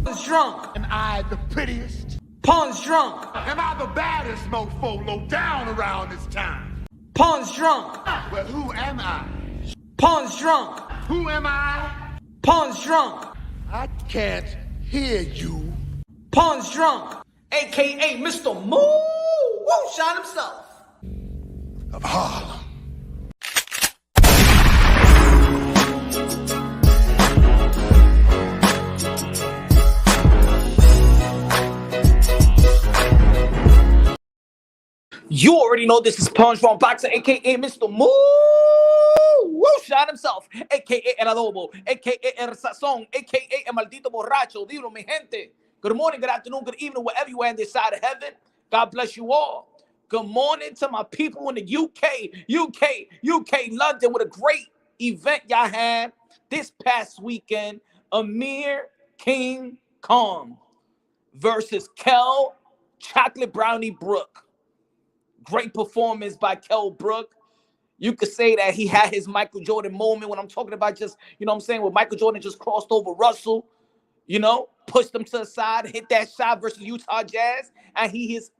Pawn's drunk. Am I the prettiest? Pawn's drunk. Am I the baddest mofo low down around this town? Pawn's drunk. Well, who am I? Pawn's drunk. Who am I? Pawn's drunk. I can't hear you. Pawn's drunk. AKA Mr. Moo Woo Shot himself. Of Harlem. You already know this is Punch Wrong Boxer, aka Mr. Moo Woo Shot himself, aka El Adobo, aka El Sazón, aka El Maldito Borracho. Dilo, mi gente. Good morning, good afternoon, good evening, wherever you are on this side of heaven. God bless you all. Good morning to my people in the UK, London, with a great event y'all had this past weekend. Amir King Kong versus Kel Chocolate Brownie Brook. Great performance by Kel Brook. You could say that he had his Michael Jordan moment when I'm talking about just, you know what I'm saying, when Michael Jordan just crossed over Russell, you know, pushed him to the side, hit that shot versus Utah Jazz, and he is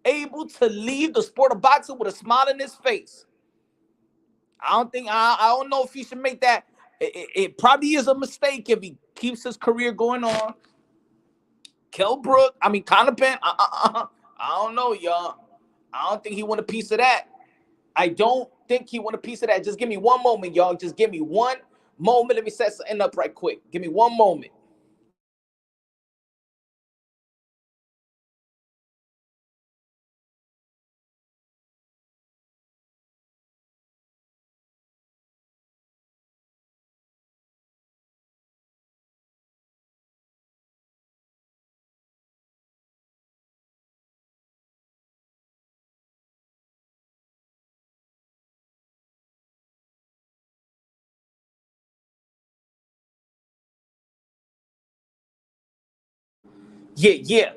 able to leave the sport of boxing with a smile on his face. I don't know if he should make that. It probably is a mistake if he keeps his career going on. Kel Brook, Conor Ben, I don't know, y'all. I don't think he want a piece of that. I don't think he want a piece of that. Just give me one moment, y'all. Just give me one moment. Let me set something up right quick. Give me one moment. Yeah.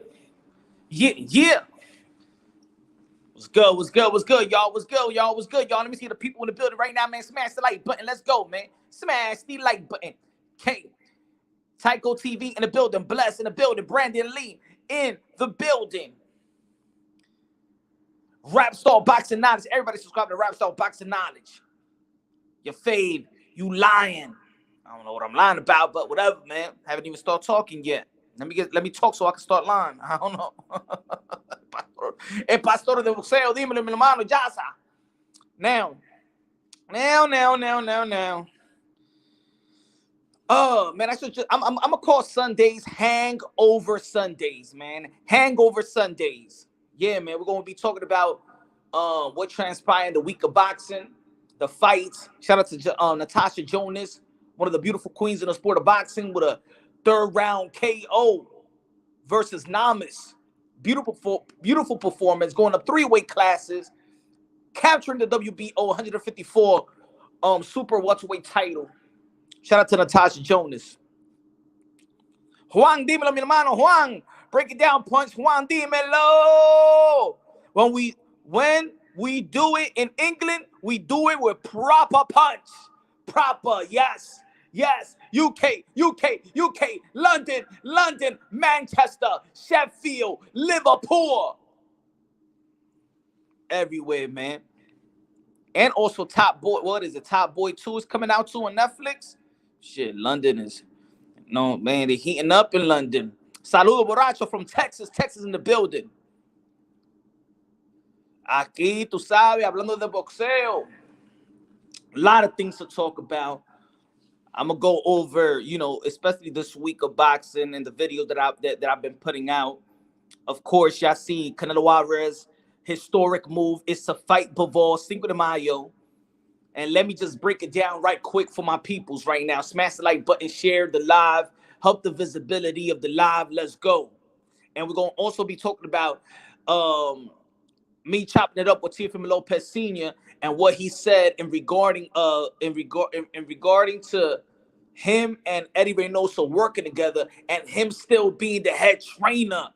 What's good, y'all? What's good, y'all? Let me see the people in the building right now, man. Smash the like button. Let's go, man. Smash the like button. K. Tycho TV in the building. Bless in the building. Brandon Lee in the building. Rap Star Boxing Knowledge. Everybody subscribe to Rap Star Boxing Knowledge. Your fave, you lying. I don't know what I'm lying about, but whatever, man. Haven't even started talking yet. Let me talk so I can start lying. I don't know. El pastor de boxeo, dímelo, mi hermano, ya sa. Now. Oh, man, I'm gonna call Sundays hangover Sundays, man. Hangover Sundays. Yeah, man, we're gonna be talking about what transpired in the week of boxing, the fights. Shout out to Natasha Jonas, one of the beautiful queens in the sport of boxing, with a third round KO versus Namas. Beautiful performance, going up 3 weight classes, capturing the WBO 154 super welterweight title. Shout out to Natasha Jonas. Juan, dímelo, mi hermano. Juan, break it down, Punch. Juan, dímelo. When we do it in England, we do it with proper punch. Proper, yes. UK, London, Manchester, Sheffield, Liverpool. Everywhere, man. And also Top Boy, what is it? Top Boy 2 is coming out too on Netflix. Shit, London is, no, man, they're heating up in London. Saludo Borracho from Texas in the building. Aquí, tú sabes, hablando de boxeo. A lot of things to talk about. I'm gonna go over, you know, especially this week of boxing and the videos that I've been putting out. Of course, y'all see Canelo Alverez historic move is to fight BIVOL Cinco de Mayo. And let me just break it down right quick for my peoples right now. Smash the like button, share the live, help the visibility of the live. Let's go. And we're gonna also be talking about me chopping it up with Teofimo Lopez Sr. and what he said in regarding to him and Eddie Reynoso working together and him still being the head trainer.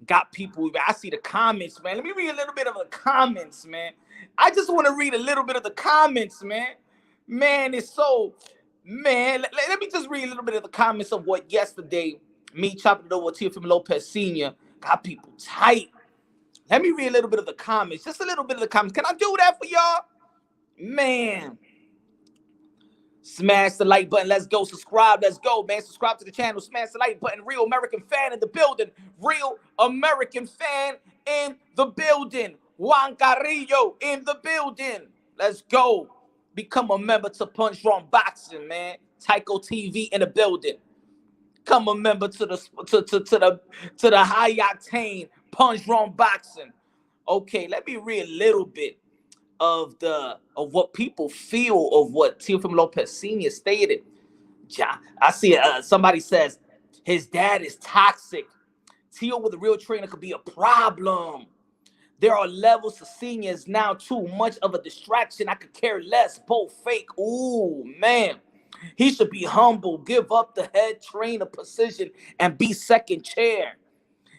Got people, I see the comments, man. Let me read a little bit of the comments, man. I just want to read a little bit of the comments, man. Man, it's so Man, let me just read a little bit of the comments of what yesterday me chopping it over with Teofimo Lopez Sr. got people tight. Let me read a little bit of the comments. Just a little bit of the comments. Can I do that for y'all? Man. Smash the like button. Let's go. Subscribe. Let's go, man. Subscribe to the channel. Smash the like button. Real American fan in the building. Real American fan in the building. Juan Carrillo in the building. Let's go. Become a member to Punch Wrong Boxing, man. Tycho TV in the building. Come a member to the high octane Punch Wrong Boxing. Okay, let me read a little bit of what people feel of what Teofimo Lopez Sr. stated. I see somebody says his dad is toxic. Teo with a real trainer could be a problem. There are levels to seniors now too much of a distraction. I could care less. Both fake. Ooh, man. He should be humble, give up the head trainer position, and be second chair.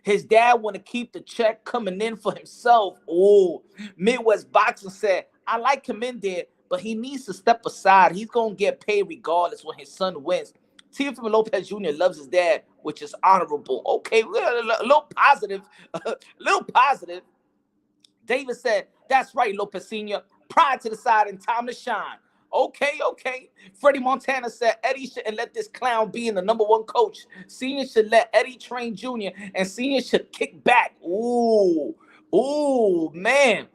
His dad want to keep the check coming in for himself. Oh, Midwest Boxing said, I like him in there, but he needs to step aside. He's going to get paid regardless when his son wins. Teofimo Lopez Jr. loves his dad, which is honorable. Okay, a little positive. A little positive. David said, that's right, Lopez Sr. Pride to the side and time to shine. Okay. Freddie Montana said Eddie shouldn't let this clown be in the #1 coach. Senior should let Eddie train Junior, and Senior should kick back. Ooh, man.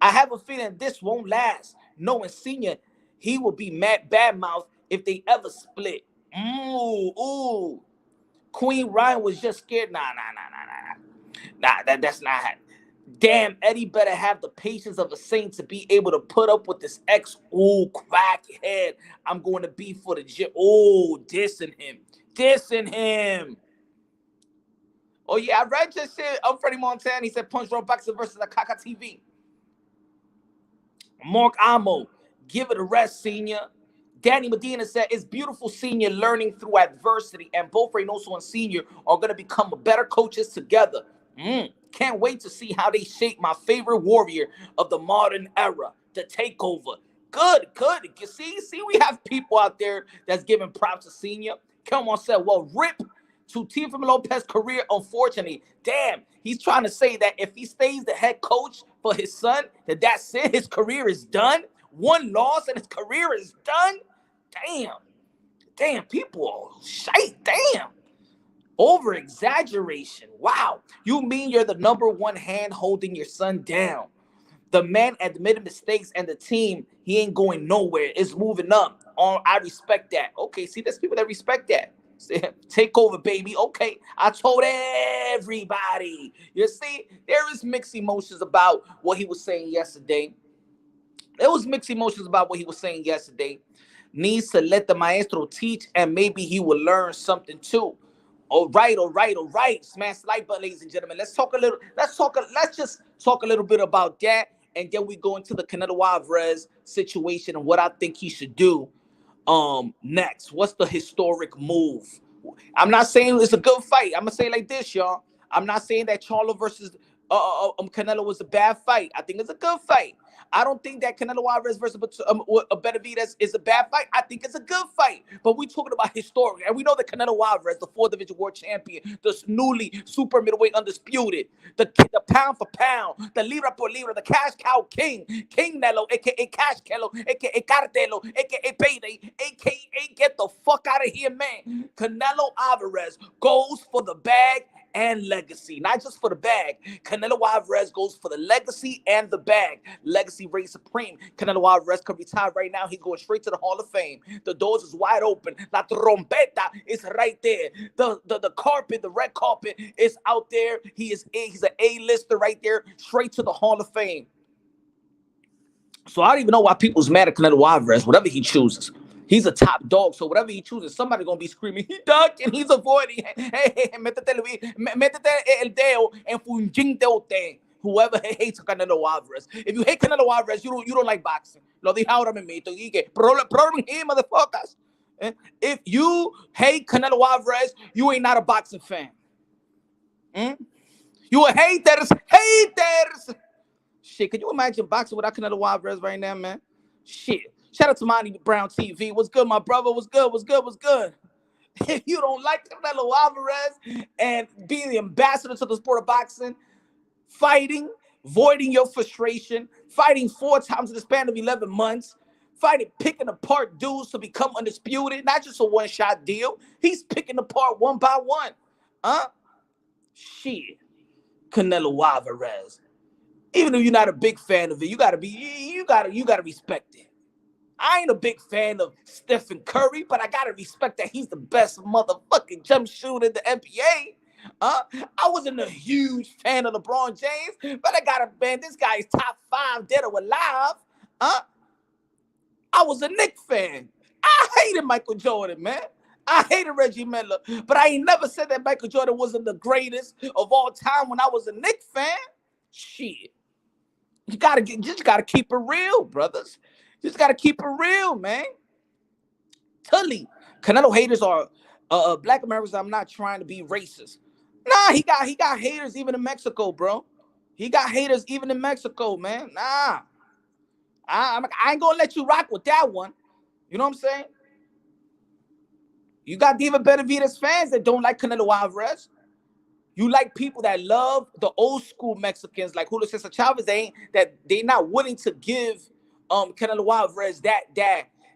I have a feeling this won't last. Knowing Senior, he will be mad badmouth if they ever split. Ooh. Queen Ryan was just scared. Nah. That's not happening. Damn, Eddie better have the patience of a saint to be able to put up with this crackhead. I'm going to be for the gym. Dissing him. Oh, yeah, I read your shit. I'm Freddie Montana. He said Punch Wrong Boxing versus Akaka TV. Mark Amo, give it a rest, Senior. Danny Medina said, it's beautiful, Senior, learning through adversity, and both Reynoso and Senior are going to become better coaches together. Can't wait to see how they shape my favorite warrior of the modern era, the takeover. Good. You see, we have people out there that's giving props to Senior. Come on, said, well, rip to Teofimo Lopez's career, unfortunately. Damn, he's trying to say that if he stays the head coach for his son, that's it, his career is done. One loss and his career is done. Damn, people are shite. Damn. Over exaggeration. Wow. You mean you're the #1 hand holding your son down? The man admitted mistakes and the team, he ain't going nowhere. It's moving up. I respect that. Okay, see, there's people that respect that. Take over, baby. Okay, I told everybody. You see, there is mixed emotions about what he was saying yesterday. Needs to let the maestro teach, and maybe he will learn something too. All right. Smash the like button, ladies and gentlemen. Let's just talk a little bit about that, and then we go into the Canelo Alverez situation and what I think he should do next. What's the historic move? I'm not saying it's a good fight. I'm gonna say it like this, y'all. I'm not saying that Charlo versus Canelo was a bad fight. I think it's a good fight. I don't think that Canelo Alverez versus BETERBIEV is a bad fight. I think it's a good fight. But we're talking about historic. And we know that Canelo Alverez, the 4th-division world champion, the newly super middleweight undisputed, the pound for pound, the libra por libra, the cash cow king, King Nello, a.k.a. Cash Kello, a.k.a. Cartelo, a.k.a. Payday, a.k.a. get the fuck out of here, man. Canelo Alverez goes for the bag and legacy, not just for the bag. Canelo Alverez goes for the legacy and the bag. Legacy reigns supreme. Canelo Alverez could retire right now. He's going straight to the Hall of Fame. The doors is wide open. La trompeta is right there. The carpet, the red carpet is out there. He's an A-lister right there, straight to the Hall of Fame. So I don't even know why people's mad at Canelo Alverez, whatever he chooses. He's a top dog, so whatever he chooses, somebody's going to be screaming, he ducked and he's avoiding. Hey, métete el dedo en funginte. Whoever hates Canelo Alverez. If you hate Canelo Alverez, you don't like boxing. Lo dije ahora mismo. Problem here, motherfuckers. If you hate Canelo Alverez, you ain't not a boxing fan. You a haters. Shit, can you imagine boxing without Canelo Alverez right now, man? Shit. Shout out to Monty Brown TV. What's good, my brother? What's good? What's good? What's good? If you don't like Canelo Alverez and being the ambassador to the sport of boxing, fighting, voiding your frustration, fighting 4 times in the span of 11 months, fighting, picking apart dudes to become undisputed, not just a one-shot deal. He's picking apart one by one. Shit. Canelo Alverez. Even though you're not a big fan of it, you gotta respect it. I ain't a big fan of Stephen Curry, but I gotta respect that he's the best motherfucking jump shooter in the NBA. I wasn't a huge fan of LeBron James, but I gotta, man, this guy is top 5 dead or alive. I was a Knicks fan. I hated Michael Jordan, man. I hated Reggie Miller, but I ain't never said that Michael Jordan wasn't the greatest of all time when I was a Knicks fan. Shit. You just gotta keep it real, brothers. Just gotta keep it real, man. Tully, Canelo haters are Black Americans. I'm not trying to be racist. Nah, he got haters even in Mexico, bro. He got haters even in Mexico, man. Nah, I ain't gonna let you rock with that one. You know what I'm saying? You got Diva Benavides fans that don't like Canelo Alvarez. You like people that love the old school Mexicans like Julio Cesar Chavez. They're not willing to give Canelo Alvarez that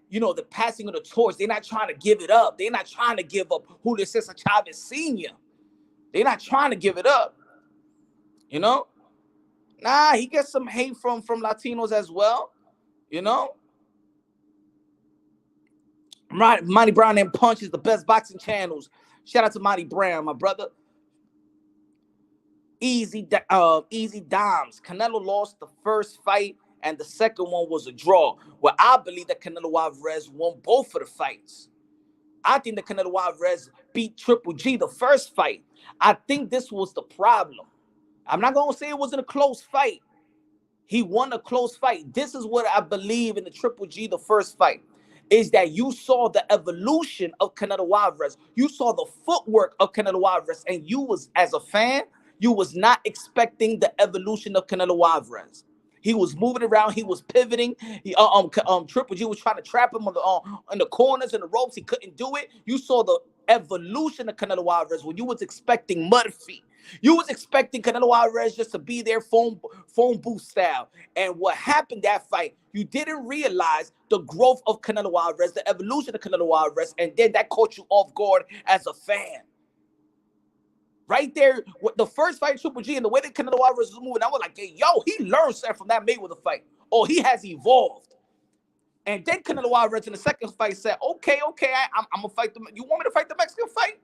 you know, the passing of the torch. They're not trying to give it up. They're not trying to give up Julio Cesar Chavez Sr. They're not trying to give it up. You know? Nah, he gets some hate from Latinos as well. You know? Monty Brown and Punch is the best boxing channels. Shout out to Monty Brown, my brother. Easy Dimes. Canelo lost the first fight, and the second one was a draw. Well, I believe that Canelo Alvarez won both of the fights. I think that Canelo Alvarez beat Triple G the first fight. I think this was the problem. I'm not going to say it wasn't a close fight. He won a close fight. This is what I believe in the Triple G the first fight, is that you saw the evolution of Canelo Alvarez. You saw the footwork of Canelo Alvarez, and you was, as a fan, you was not expecting the evolution of Canelo Alvarez. He was moving around. He was pivoting. Triple G was trying to trap him on the corners and the ropes. He couldn't do it. You saw the evolution of Canelo Alvarez when you was expecting mud feet. You was expecting Canelo Alvarez just to be there phone booth style. And what happened that fight, you didn't realize the growth of Canelo Alvarez, the evolution of Canelo Alvarez, and then that caught you off guard as a fan. Right there, the first fight, Triple G, and the way that Canelo Alvarez was moving, I was like, hey, yo, he learned something from that Mayweather fight. Oh, he has evolved. And then Canelo Alvarez in the second fight said, okay, I'm going to fight you want me to fight the Mexican fight?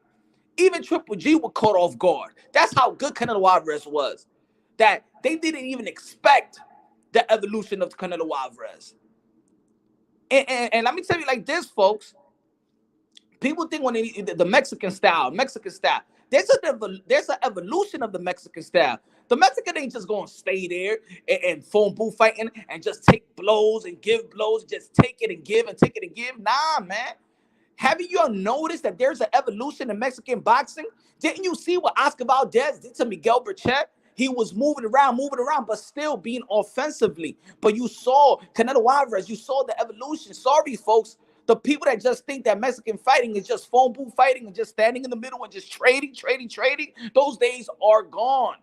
Even Triple G was caught off guard. That's how good Canelo Alvarez was. That they didn't even expect the evolution of Canelo Alvarez. And let me tell you like this, folks. People think when the Mexican style, there's an evolution of the Mexican style. The Mexican ain't just going to stay there and phone booth fighting and just take blows and give blows, just take it and give and take it and give. Nah, man. Haven't you noticed that there's an evolution in Mexican boxing? Didn't you see what Oscar Valdez did to Miguel Berchelt? He was moving around, but still being offensively. But you saw Canelo Alvarez, you saw the evolution. Sorry, folks. The people that just think that Mexican fighting is just phone booth fighting and just standing in the middle and just trading, those days are gone.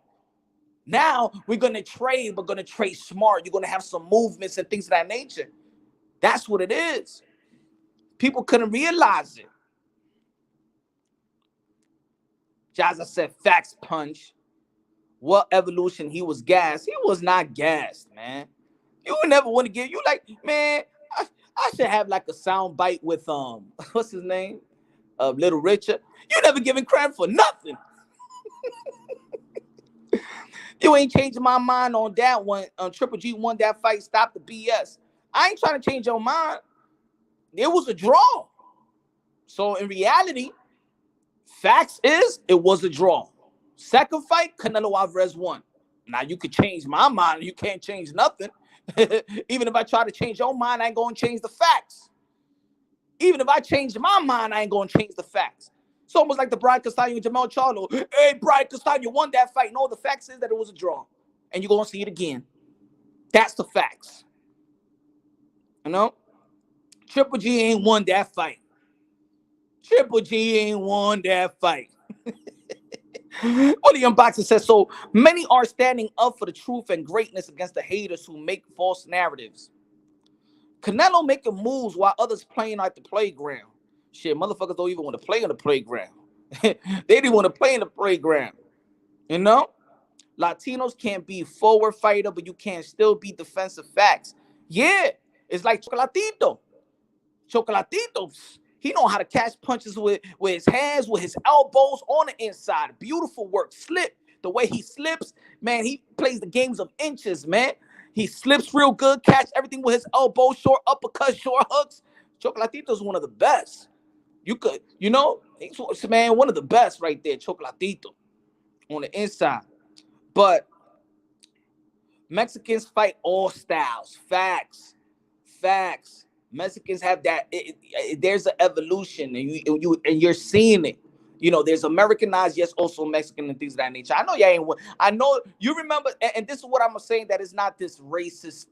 Now we're going to trade, but going to trade smart. You're going to have some movements and things of that nature. That's what it is. People couldn't realize it. Jazza said, facts, Punch. What evolution? He was gassed. He was not gassed, man. You would never want to give, you like, man, I should have like a sound bite with what's his name? Little Richard. You never giving credit for nothing. You ain't changing my mind on that one. Triple G won that fight. Stop the BS. I ain't trying to change your mind. It was a draw. So in reality, facts is it was a draw. Second fight, Canelo Alvarez won. Now you could change my mind. You can't change nothing. Even if I try to change your mind, I ain't going to change the facts. Even if I change my mind, I ain't going to change the facts. It's almost like the Brian Castaño and Jamel Charlo. Hey, Brian Castaño won that fight. No, the facts is that it was a draw. And you're going to see it again. That's the facts. You know? Triple G ain't won that fight. Triple G ain't won that fight. Well, the unboxer says, so many are standing up for the truth and greatness against the haters who make false narratives. Canelo making moves while others playing at the playground. Shit, motherfuckers don't even want to play on the playground. They didn't want to play in the playground. You know? Latinos can't be forward fighter, but you can still be defensive facts. Yeah, it's like Chocolatito. Chocolatito, he know how to catch punches with his hands, with his elbows on the inside. Beautiful work. Slip. The way he slips, man, he plays the games of inches, man. He slips real good, catch everything with his elbow, short uppercuts, short hooks. Chocolatito's one of the best. You could, you know, he's, man, one of the best right there, Chocolatito, on the inside. But Mexicans fight all styles. Facts. Facts. Mexicans have that. There's an evolution, and you're seeing it. You know, there's Americanized, yes, also Mexican and things of that nature. I know y'all ain't. I know you remember, and this is what I'm saying, that it's not this racist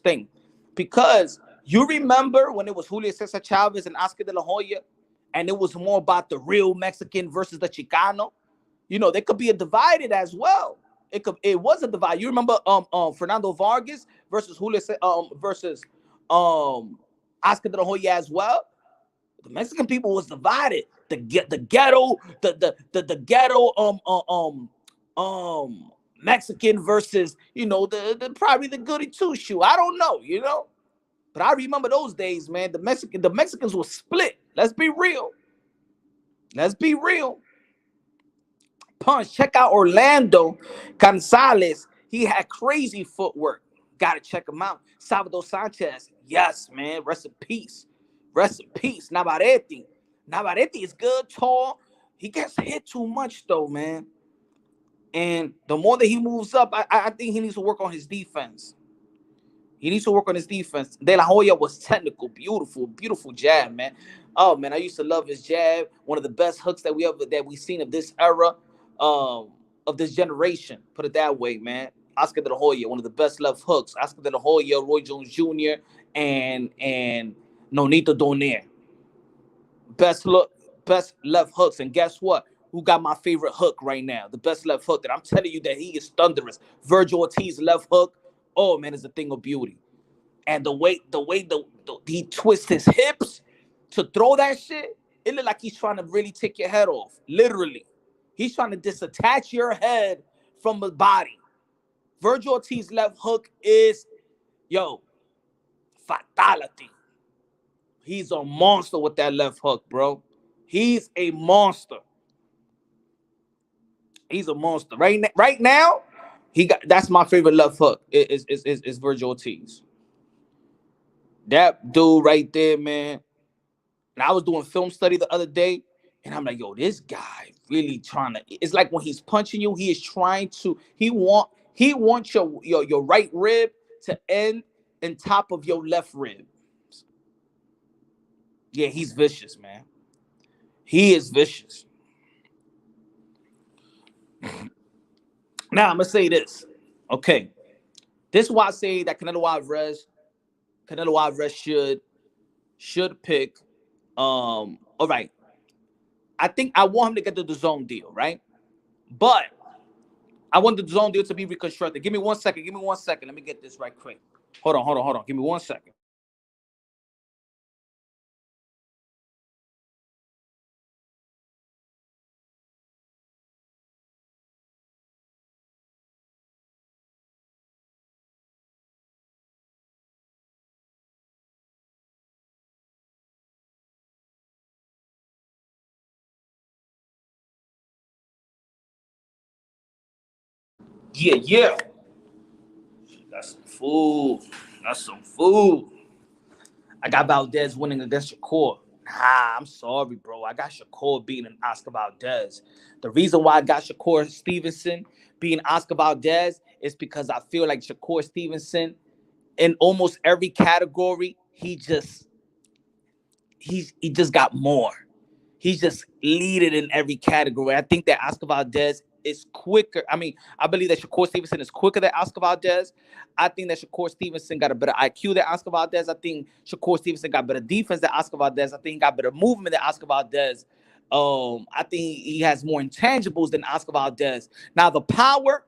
thing, because you remember when it was Julio Cesar Chavez and Oscar de la Hoya, and it was more about the real Mexican versus the Chicano. You know, they could be divided as well. It was a divide. You remember Fernando Vargas versus Julio versus Oscar de la Hoya as well. The Mexican people was divided. The ghetto, the ghetto Mexican versus, you know, the probably the goody two shoe. I don't know, you know. But I remember those days, man. The Mexicans were split. Let's be real. Let's be real. Punch. Check out Orlando Gonzalez. He had crazy footwork. Gotta check him out. Salvador Sanchez. Yes, man. Rest in peace. Rest in peace. Navarrete. Navarrete is good, tall. He gets hit too much, though, man. And the more that he moves up, I think he needs to work on his defense. He needs to work on his defense. De La Hoya was technical. Beautiful, beautiful jab, man. Oh, man, I used to love his jab. One of the best hooks that we seen of this era, of this generation. Put it that way, man. Oscar de la Hoya, one of the best left hooks. Oscar de la Hoya, Roy Jones Jr., and Nonito Donaire. Best left hooks. And guess what? Who got my favorite hook right now? The best left hook that I'm telling you that he is thunderous. Virgil Ortiz left hook. Oh, man, it's a thing of beauty. And the way he twists his hips to throw that shit, it look like he's trying to really take your head off. Literally. He's trying to disattach your head from the body. Virgil Ortiz left hook is, fatality. He's a monster with that left hook, bro. He's a monster. He's a monster. Right now, that's my favorite left hook. Is Virgil Ortiz. That dude right there, man. And I was doing film study the other day, and I'm like, this guy really trying to. It's like when he's punching you, he is trying to. He wants your right rib to end in top of your left rib. Yeah, he's vicious, man. He is vicious. Now I'm gonna say this. Okay, this is why I say that Canelo Alvarez should pick. All right. I think I want him to get the zone deal, right? But I want the zone deal to be reconstructed. Give me 1 second. Give me 1 second. Let me get this right quick. Hold on. Give me 1 second. Yeah. That's some food. I got Valdez winning against Shakur. Nah, I'm sorry, bro. I got Shakur beating Oscar Valdez. The reason why I got Shakur Stevenson beating Oscar Valdez is because I feel like Shakur Stevenson, in almost every category, he just got more. he's just leading in every category. I think that Oscar Valdez is quicker. I mean, I believe that Shakur Stevenson is quicker than Oscar Valdez. I think that Shakur Stevenson got a better IQ than Oscar Valdez. I think Shakur Stevenson got better defense than Oscar Valdez. I think he got better movement than Oscar Valdez. I think he has more intangibles than Oscar Valdez. Now, the power,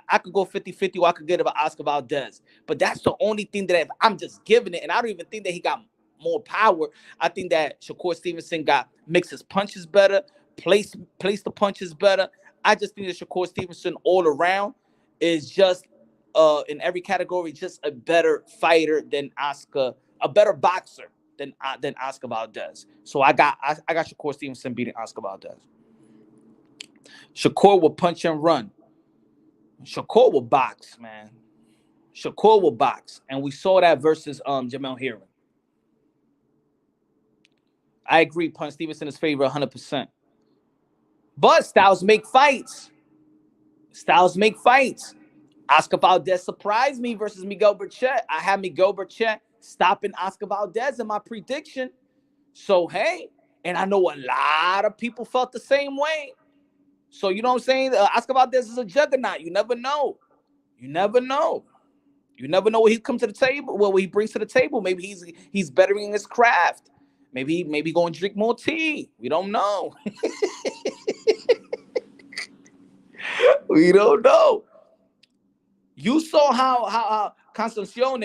I could go 50-50 or I could get about Oscar Valdez. But that's the only thing that I'm just giving it. And I don't even think that he got more power. I think that Shakur Stevenson makes his punches better, place the punches better. I just think that Shakur Stevenson all around is just in every category just a better fighter than Oscar, a better boxer than Oscar Valdez. So I got Shakur Stevenson beating Oscar Valdez. Shakur will punch and run. Shakur will box, man. Shakur will box, and we saw that versus Jamel Herring. I agree. Punch Stevenson is favorite 100%. But styles make fights. Styles make fights. Oscar Valdez surprised me versus Miguel Berchelt. I had Miguel Berchelt stopping Oscar Valdez in my prediction. So, hey, and I know a lot of people felt the same way. So, you know what I'm saying? Oscar Valdez is a juggernaut. You never know. You never know. You never know what he comes to the table, what he brings to the table. Maybe he's bettering his craft. Maybe going to drink more tea. We don't know. We don't know. You saw how Concepcion,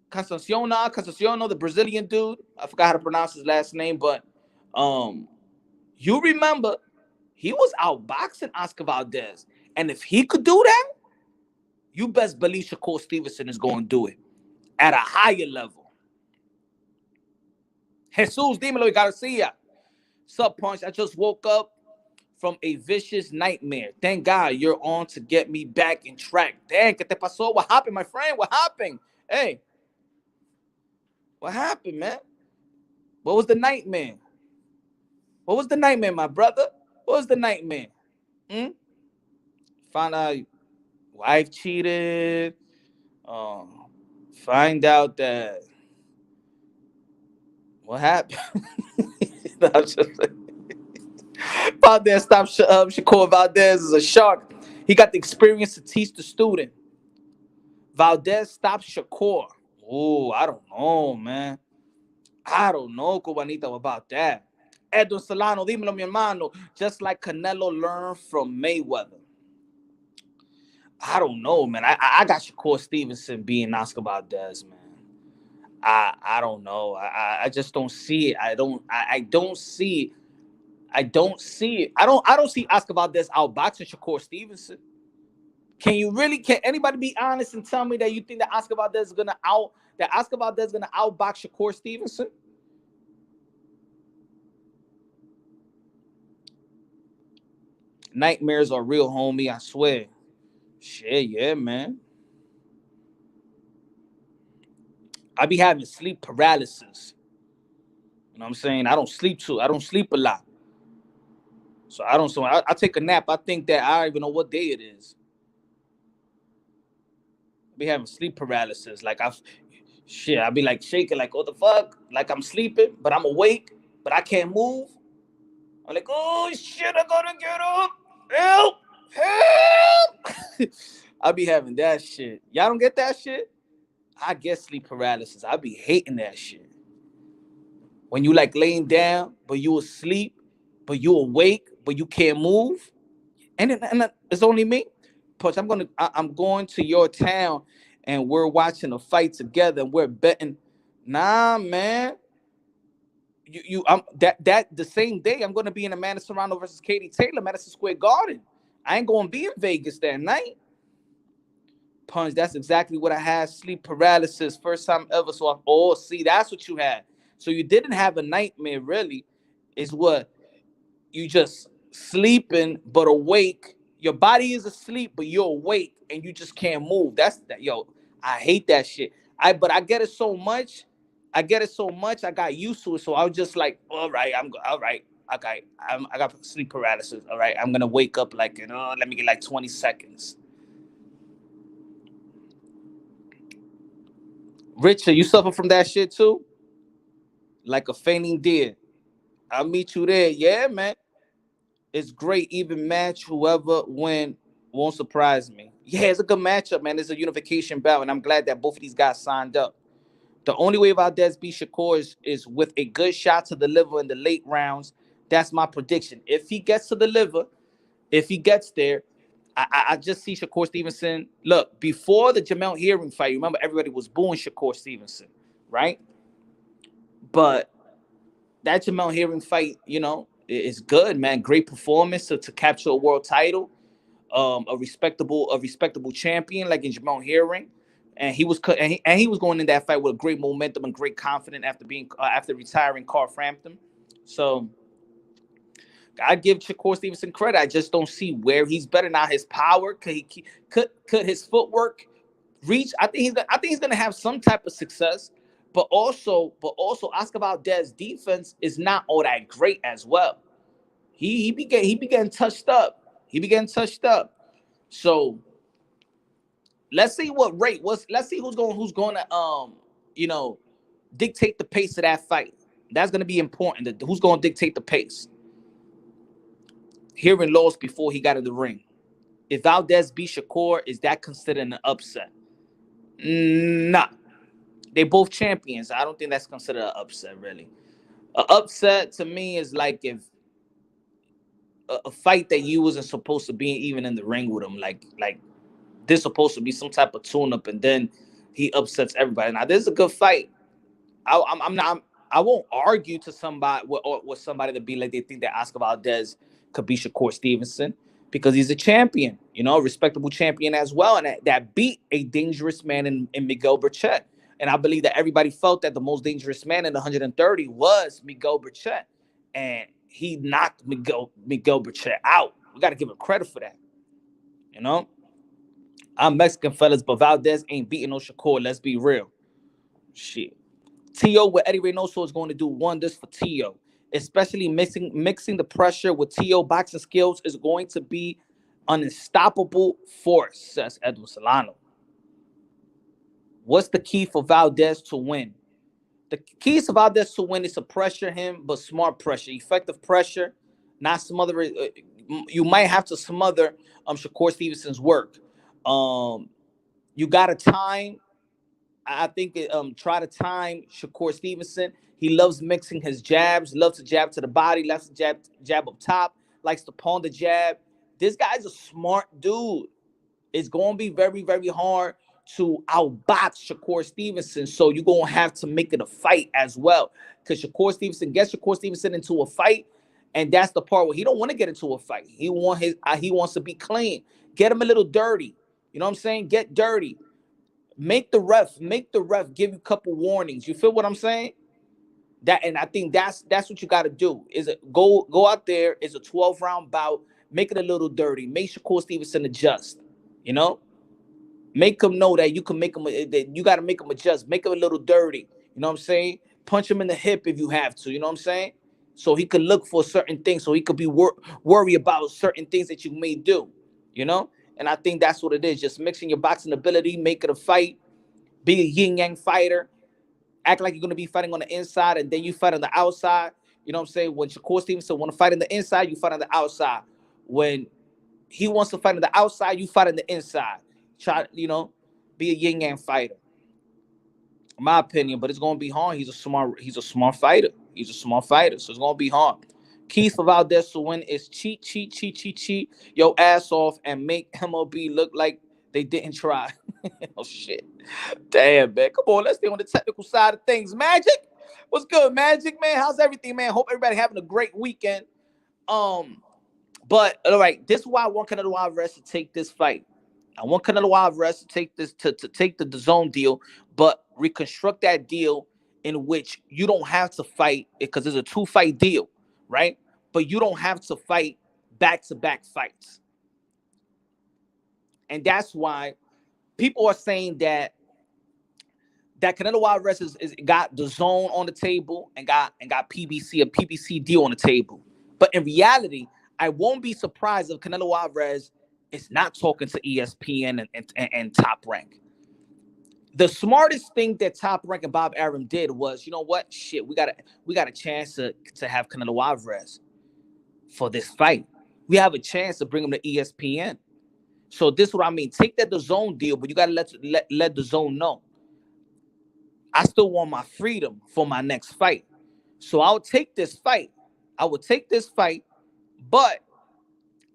the Brazilian dude, I forgot how to pronounce his last name, but you remember he was outboxing Oscar Valdez. And if he could do that, you best believe Shakur Stevenson is going to do it at a higher level. Jesus, dímelo, Garcia. Sup, Punch? I just woke up from a vicious nightmare. Thank God you're on to get me back in track. Dang, ¿qué te pasó? What happened, my friend? What happened? Hey, what happened, man? What was the nightmare? What was the nightmare, my brother? What was the nightmare? Found out wife cheated. Find out that what happened? No, I'm just Valdez stopped Shakur Valdez is a shark. He got the experience to teach the student. Valdez stopped Shakur. Oh, I don't know, man. I don't know, Cubanito, about that. Edwin Solano, dímelo, mi hermano. Just like Canelo learned from Mayweather. I don't know, man. I got Shakur Stevenson being Oscar Valdez, man. I don't know. I just don't see it. I don't see it. I don't see Oscar Valdez outboxing Shakur Stevenson. Can anybody be honest and tell me that you think that Oscar Valdez is gonna outbox Shakur Stevenson? Nightmares are real, homie, I swear. Shit, yeah, man. I be having sleep paralysis. You know what I'm saying? I don't sleep a lot. So I take a nap. I think that I don't even know what day it is. I be having sleep paralysis. Like I be like shaking, like what the fuck? Like I'm sleeping, but I'm awake, but I can't move. I'm like, oh shit, I gotta get up. Help! I be having that shit. Y'all don't get that shit? I get sleep paralysis. I be hating that shit. When you like laying down, but you asleep, but you awake, but you can't move. And it's only me. Punch, I'm going to your town and we're watching a fight together and we're betting. Nah, man. That the same day I'm gonna be in Amanda Serrano versus Katie Taylor, Madison Square Garden. I ain't gonna be in Vegas that night. Punch, that's exactly what I had. Sleep paralysis, first time ever. So see, that's what you had. So you didn't have a nightmare, really. Is what you just sleeping but awake. Your body is asleep, but you're awake and you just can't move. That's that, yo. I hate that shit. But I get it so much. I got used to it. So I was just like, all right, all right. Okay, I got sleep paralysis. All right, I'm gonna wake up like, let me get like 20 seconds. Richard, you suffer from that shit too? Like a fainting deer. I'll meet you there. Yeah, man. It's great. Even match, whoever win won't surprise me. Yeah, it's a good matchup, man. It's a unification bout, and I'm glad that both of these guys signed up. The only way Valdez beat Shakur is with a good shot to the liver in the late rounds. That's my prediction. If he gets to the liver, if he gets there, I just see Shakur Stevenson. Look, before the Jamel Hearing fight, remember everybody was booing Shakur Stevenson, right? But that Jamel Hearing fight, is good, man. Great performance to capture a world title. A respectable champion like in Jamel Hearing, and he was going in that fight with great momentum and great confidence after retiring Carl Frampton. So I give Shakur Stevenson credit. I just don't see where he's better now. His power, could his footwork reach? I think he's gonna have some type of success, but also Oscar Valdez defense is not all that great as well. He began touched up. He began touched up. So let's see what rate was. Let's see who's going to you know dictate the pace of that fight. That's going to be important. Who's going to dictate the pace? Hearing lost before he got in the ring. If Valdez beat Shakur, is that considered an upset? Nah. They both champions. I don't think that's considered an upset, really. An upset to me is like if a fight that you wasn't supposed to be even in the ring with him, like this supposed to be some type of tune-up, and then he upsets everybody. Now, this is a good fight. I'm not. I won't argue to somebody with somebody to be like they think that Oscar Valdez could be Shakur Stevenson because he's a champion, a respectable champion as well, and that beat a dangerous man in Miguel Burchett. And I believe that everybody felt that the most dangerous man in the 130 was Miguel Burchett, and he knocked Miguel Burchett out. We got to give him credit for that. You know, I'm Mexican, fellas, but Valdez ain't beating no Shakur. Let's be real. Shit. Tio with Eddie Reynoso is going to do wonders for Tio, especially mixing the pressure with Tio boxing skills is going to be an unstoppable force, says Edwin Solano. What's the key for Valdez to win? The key for Valdez to win is to pressure him, but smart pressure, effective pressure, not smother it. You might have to smother Shakur Stevenson's work. You got to time. I think try to time Shakur Stevenson. He loves mixing his jabs, loves to jab to the body, loves to jab up top, likes to pawn the jab. This guy's a smart dude. It's going to be very, very hard to outbox Shakur Stevenson. So you're going to have to make it a fight as well. Because Shakur Stevenson into a fight, and that's the part where he don't want to get into a fight. He wants to be clean. Get him a little dirty. You know what I'm saying? Get dirty. Make the ref give you a couple warnings. You feel what I'm saying? And I think that's what you got to do. Is it go out there? It's a 12-round bout. Make it a little dirty. Make Shakur Stevenson adjust. Make him know that you can make him. That you got to make him adjust. Make him a little dirty. You know what I'm saying? Punch him in the hip if you have to. You know what I'm saying? So he could look for certain things. So he could be worry about certain things that you may do. And I think that's what it is. Just mixing your boxing ability, make it a fight, be a yin-yang fighter, act like you're going to be fighting on the inside, and then you fight on the outside. You know what I'm saying? When Shakur Stevenson want to fight on the inside, you fight on the outside. When he wants to fight on the outside, you fight on the inside. Try, be a yin-yang fighter. In my opinion, but it's going to be hard. He's a smart fighter. He's a smart fighter, so it's going to be hard. Keys for Valdez to win is cheat your ass off and make MLB look like they didn't try. Oh, shit. Damn, man. Come on, let's stay on the technical side of things. Magic? What's good, Magic, man? How's everything, man? Hope everybody having a great weekend. But, all right, this is why I want Canelo Alverez to take this fight. I want Canelo Alvarez to take this to take the DAZN deal, but reconstruct that deal in which you don't have to fight because it's a 2-fight deal, right? But you don't have to fight back-to-back fights. And that's why people are saying that Canelo Alvarez is got DAZN on the table and got a PBC deal on the table. But in reality, I won't be surprised if Canelo Alvarez is not talking to ESPN and Top Rank. The smartest thing that Top Rank and Bob Arum did was, you know what? Shit, we got a chance to have Canelo Alvarez for this fight. We have a chance to bring him to ESPN. So this is what I mean. Take that the zone deal, but you gotta let the zone know. I still want my freedom for my next fight. So I'll take this fight. I will take this fight, but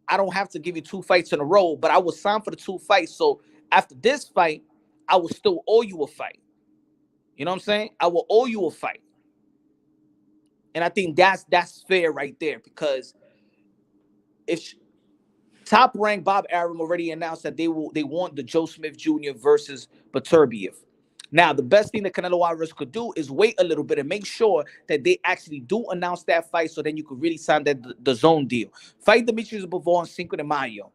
I don't have to give you 2 fights in a row, but I will sign for the 2 fights. So after this fight, I will still owe you a fight. You know what I'm saying? I will owe you a fight. And I think that's fair right there, because if Top Rank Bob Arum already announced that they want the Joe Smith Jr. versus BETERBIEV. Now, the best thing that Canelo Alvarez could do is wait a little bit and make sure that they actually do announce that fight, so then you could really sign the zone deal. Fight Demetrius Bivol on Cinco de Mayo.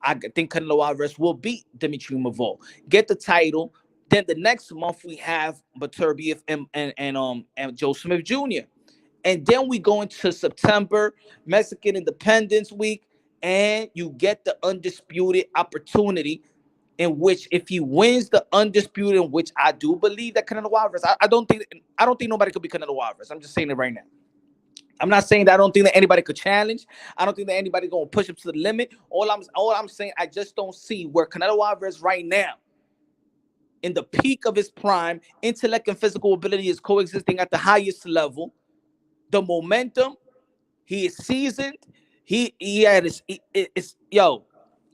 I think Canelo Alvarez will beat Demetrius Bivol, get the title. Then the next month we have BETERBIEV and Joe Smith Jr. And then we go into September, Mexican Independence Week, and you get the undisputed opportunity, in which if he wins the undisputed, in which I do believe that Canelo Alvarez, I don't think nobody could be Canelo Alvarez. I'm just saying it right now. I'm not saying that I don't think that anybody could challenge. I don't think that anybody gonna push him to the limit. All I'm saying, I just don't see where Canelo Alvarez right now, in the peak of his prime, intellect and physical ability is coexisting at the highest level. The momentum, he is seasoned. He had his, yo,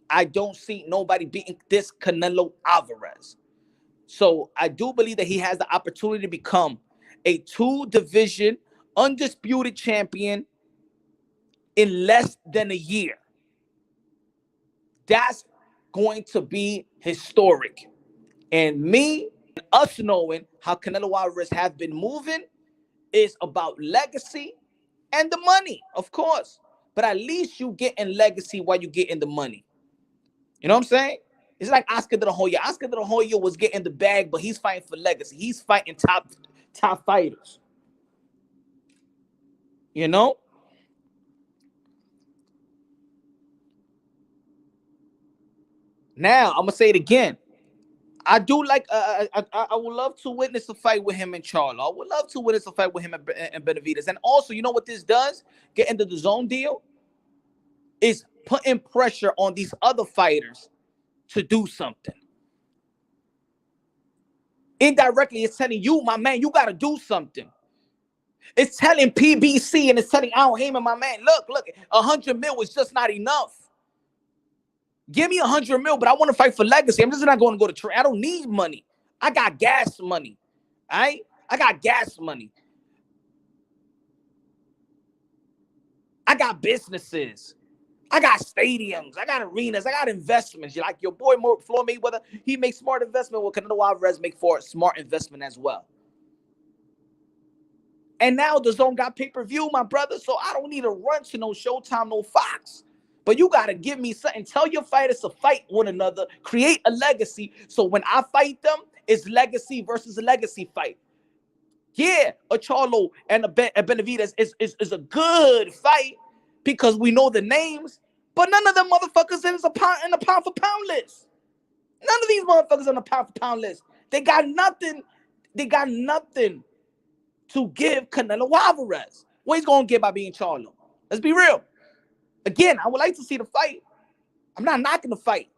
I don't see nobody beating this Canelo Alvarez. So I do believe that he has the opportunity to become a 2-division undisputed champion in less than a year. That's going to be historic. And us knowing how Canelo Alvarez have been moving is about legacy and the money, of course. But at least you get in legacy while you get in the money. You know what I'm saying? It's like Oscar De La Hoya. Oscar De La Hoya was getting the bag, but he's fighting for legacy. He's fighting top fighters. You know? Now, I'm going to say it again. I do like, I would love to witness a fight with him and Charlo. I would love to witness a fight with him and Benavidez. And also, you know what this does? Get into the zone deal is putting pressure on these other fighters to do something. Indirectly, it's telling you, my man, you got to do something. It's telling PBC and it's telling Al Heyman, my man, look, 100 mil is just not enough. Give me 100 mil, but I want to fight for legacy. I'm just not going to go to trade. I don't need money. I got gas money. All right? I got gas money. I got businesses. I got stadiums. I got arenas. I got investments. Like your boy Floyd Mayweather, he makes smart investment. Well, Canelo Alvarez make for a smart investment as well. And now the zone got pay-per-view, my brother, so I don't need to run to no Showtime, no Fox. But you got to give me something. Tell your fighters to fight one another. Create a legacy. So when I fight them, it's legacy versus a legacy fight. Yeah, a Charlo and a Benavidez is a good fight because we know the names. But none of them motherfuckers in the pound for pound list. None of these motherfuckers on the pound for pound list. They got nothing. They got nothing to give Canelo Alvarez. What he's going to get by being Charlo? Let's be real. Again, I would like to see the fight. I'm not knocking the fight.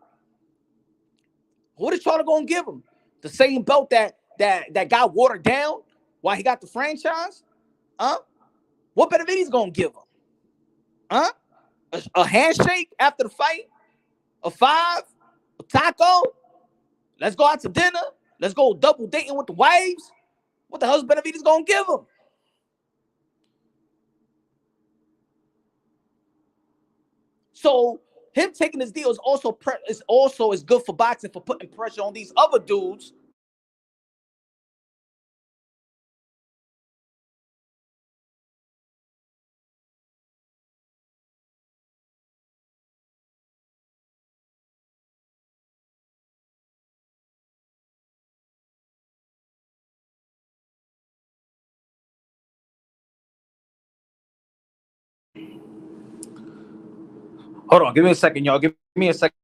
What is Charlo going to give him? The same belt that got watered down while he got the franchise? What Benavidez going to give him? A handshake after the fight? A 5? A taco? Let's go out to dinner? Let's go double dating with the wives? What the hell is Benavidez going to give him? So him taking this deal is also good for boxing, for putting pressure on these other dudes. Hold on, give me a second, y'all. Give me a second.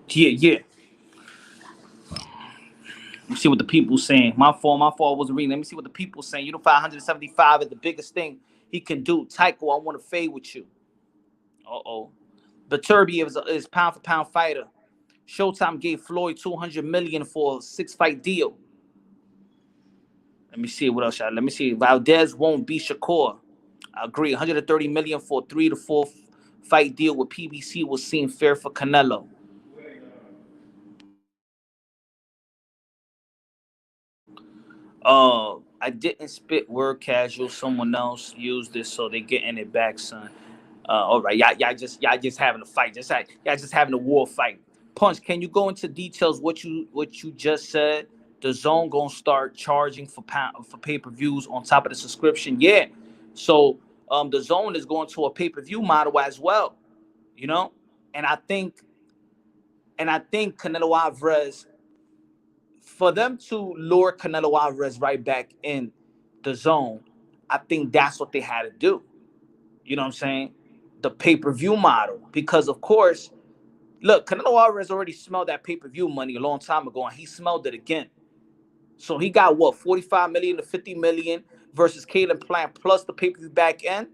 Yeah. Let me see what the people saying. My fault. I wasn't reading. Let me see what the people saying. You know, 575 is the biggest thing he can do. Tycho, I want to fade with you. Uh-oh. BETERBIEV is pound for pound fighter. Showtime gave Floyd $200 million for a 6-fight deal. Let me see what else. Let me see. Valdez won't beat Shakur. I agree. $130 million for a 3 to 4 fight deal with PBC was seen fair for Canelo. I didn't spit word casual. Someone else used this, so they getting it back, son. All right, y'all just having a fight. Y'all just having a war fight. Punch, can you go into details what you just said? The Zone gonna start charging for pay-per-views on top of the subscription. Yeah. So the Zone is going to a pay-per-view model as well. You know, and I think Canelo Alvarez, for them to lure Canelo Alvarez right back in the Zone, I think that's what they had to do. You know what I'm saying? The pay-per-view model. Because, of course, look, Canelo Alvarez already smelled that pay-per-view money a long time ago, and he smelled it again. So he got, what, 45 million to 50 million versus Caleb Plant plus the pay-per-view back end.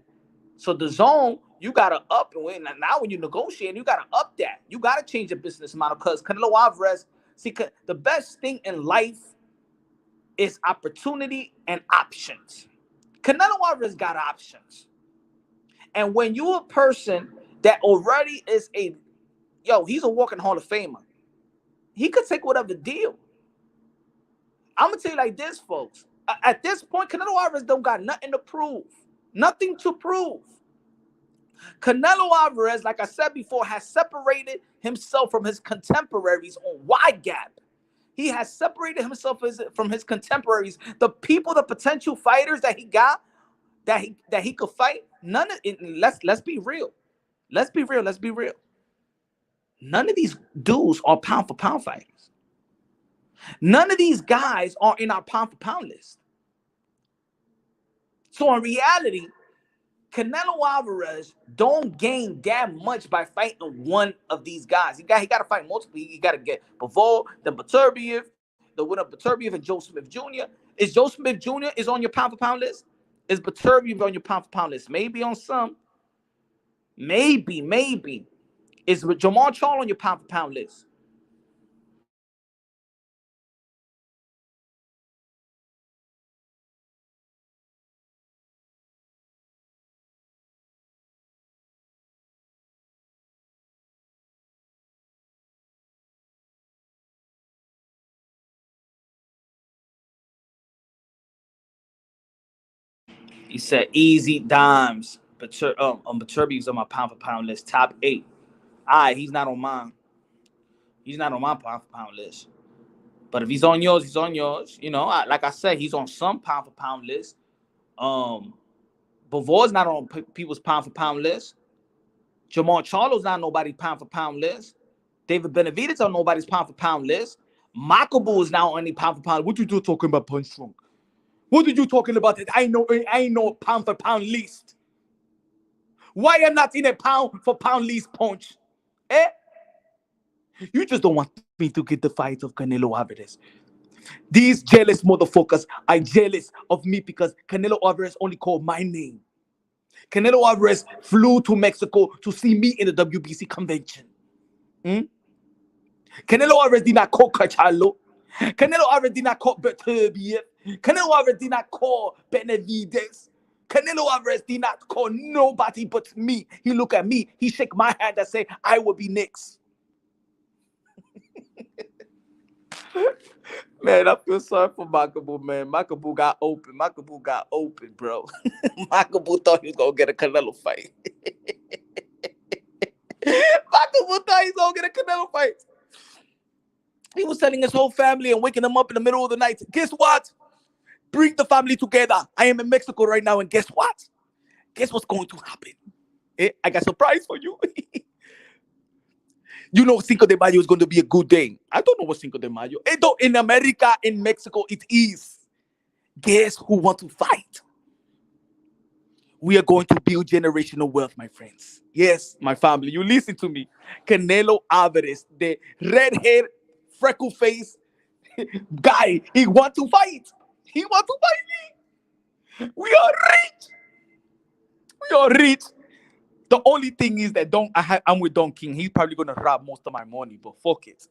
So the Zone, you got to up. And now when you negotiate, you got to up that. You got to change your business model because Canelo Alvarez, see, the best thing in life is opportunity and options. Canelo Alvarez got options. And when you're a person that already is he's a walking Hall of Famer. He could take whatever deal. I'm going to tell you like this, folks. At this point, Canelo Alvarez don't got nothing to prove. Nothing to prove. Canelo Alvarez, like I said before, has separated himself from his contemporaries on wide gap. He has separated himself from his contemporaries. The people, the potential fighters that he got, that he could fight, none of it. Let's be real. Let's be real. None of these dudes are pound for pound fighters. None of these guys are in our pound for pound list. So in reality, Canelo Alvarez don't gain that much by fighting one of these guys. He got to fight multiple. He got to get BIVOL, then BETERBIEV, the winner of BETERBIEV, and Joe Smith Jr. Is Joe Smith Jr. is on your pound for pound list? Is BETERBIEV on your pound for pound list? Maybe on some. Maybe. Is Jamal Charles on your pound for pound list? He said easy dimes. BETERBIEV's on my pound for pound list, top 8. All right, he's not on mine. He's not on my pound for pound list. But if he's on yours, he's on yours. You know, like I said, he's on some pound for pound list. BIVOL's not on people's pound for pound list. Jamal Charlo's not on nobody's pound for pound list. David Benavidez on nobody's pound for pound list. Makabu is now on any pound for pound. What you do talking about, Punch Strong? What are you talking about? I ain't no pound for pound list. Why am not in a pound for pound list, Punch? Eh? You just don't want me to get the fight of Canelo Alvarez. These jealous motherfuckers are jealous of me because Canelo Alvarez only called my name. Canelo Alvarez flew to Mexico to see me in the WBC convention. Canelo Alvarez did not call Cachalo. Canelo Alvarez did not call BETERBIEV. Canelo Alvarez did not call Benavidez. Canelo Alvarez did not call nobody but me. He look at me. He shake my hand and say, I will be next. Man, I feel sorry for Makabu, man. Makabu got open, bro. Makabu thought he was going to get a Canelo fight. Makabu thought he was going to get a Canelo fight. He was telling his whole family and waking them up in the middle of the night. Guess what? Bring the family together. I am in Mexico right now, and guess what? Guess what's going to happen? I got a surprise for you. You know Cinco de Mayo is going to be a good day. I don't know what Cinco de Mayo. In America, in Mexico, it is. Guess who want to fight? We are going to build generational wealth, my friends. Yes, my family, you listen to me. Canelo Alvarez, the red-haired, freckle-faced guy, he want to fight. He want to fight me. We are rich. We are rich. The only thing is that I'm with Don King. He's probably gonna rob most of my money, but fuck it.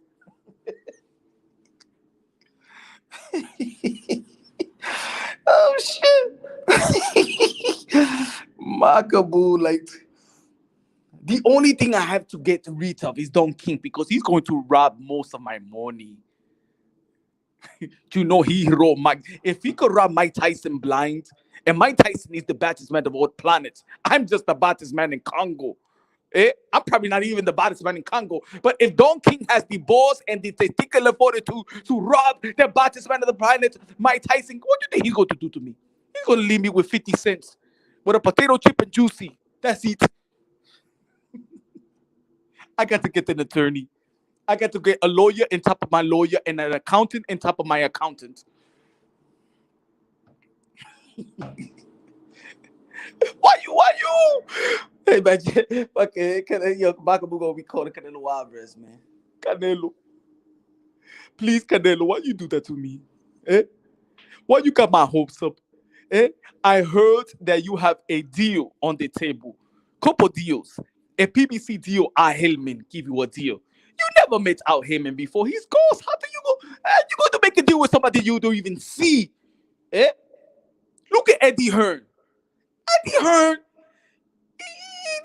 Oh shit. Makabu, like the only thing I have to get rid of is Don King because he's going to rob most of my money. You know he robbed Mike. If he could rob Mike Tyson blind, and Mike Tyson is the baddest man of all planets, I'm just the baddest man in Congo. I'm probably not even the baddest man in Congo. But if Don King has the balls and the testicular fortitude to rob the baddest man of the planet, Mike Tyson, what do you think he's going to do to me? He's going to leave me with 50 cents, with a potato chip and juicy. That's it. I got to get an attorney. I got to get a lawyer on top of my lawyer and an accountant on top of my accountant. Why you? Hey, man, okay, Bakabu gonna be calling Canelo Alverez, man. Canelo. Please, Canelo, why you do that to me? Why you got my hopes up? I heard that you have a deal on the table. Couple deals. A PBC deal, Hellman give you a deal. You never met Al Heyman before. He's ghost. How do you go? You going to make a deal with somebody you don't even see? Look at Eddie Hearn. Eddie Hearn,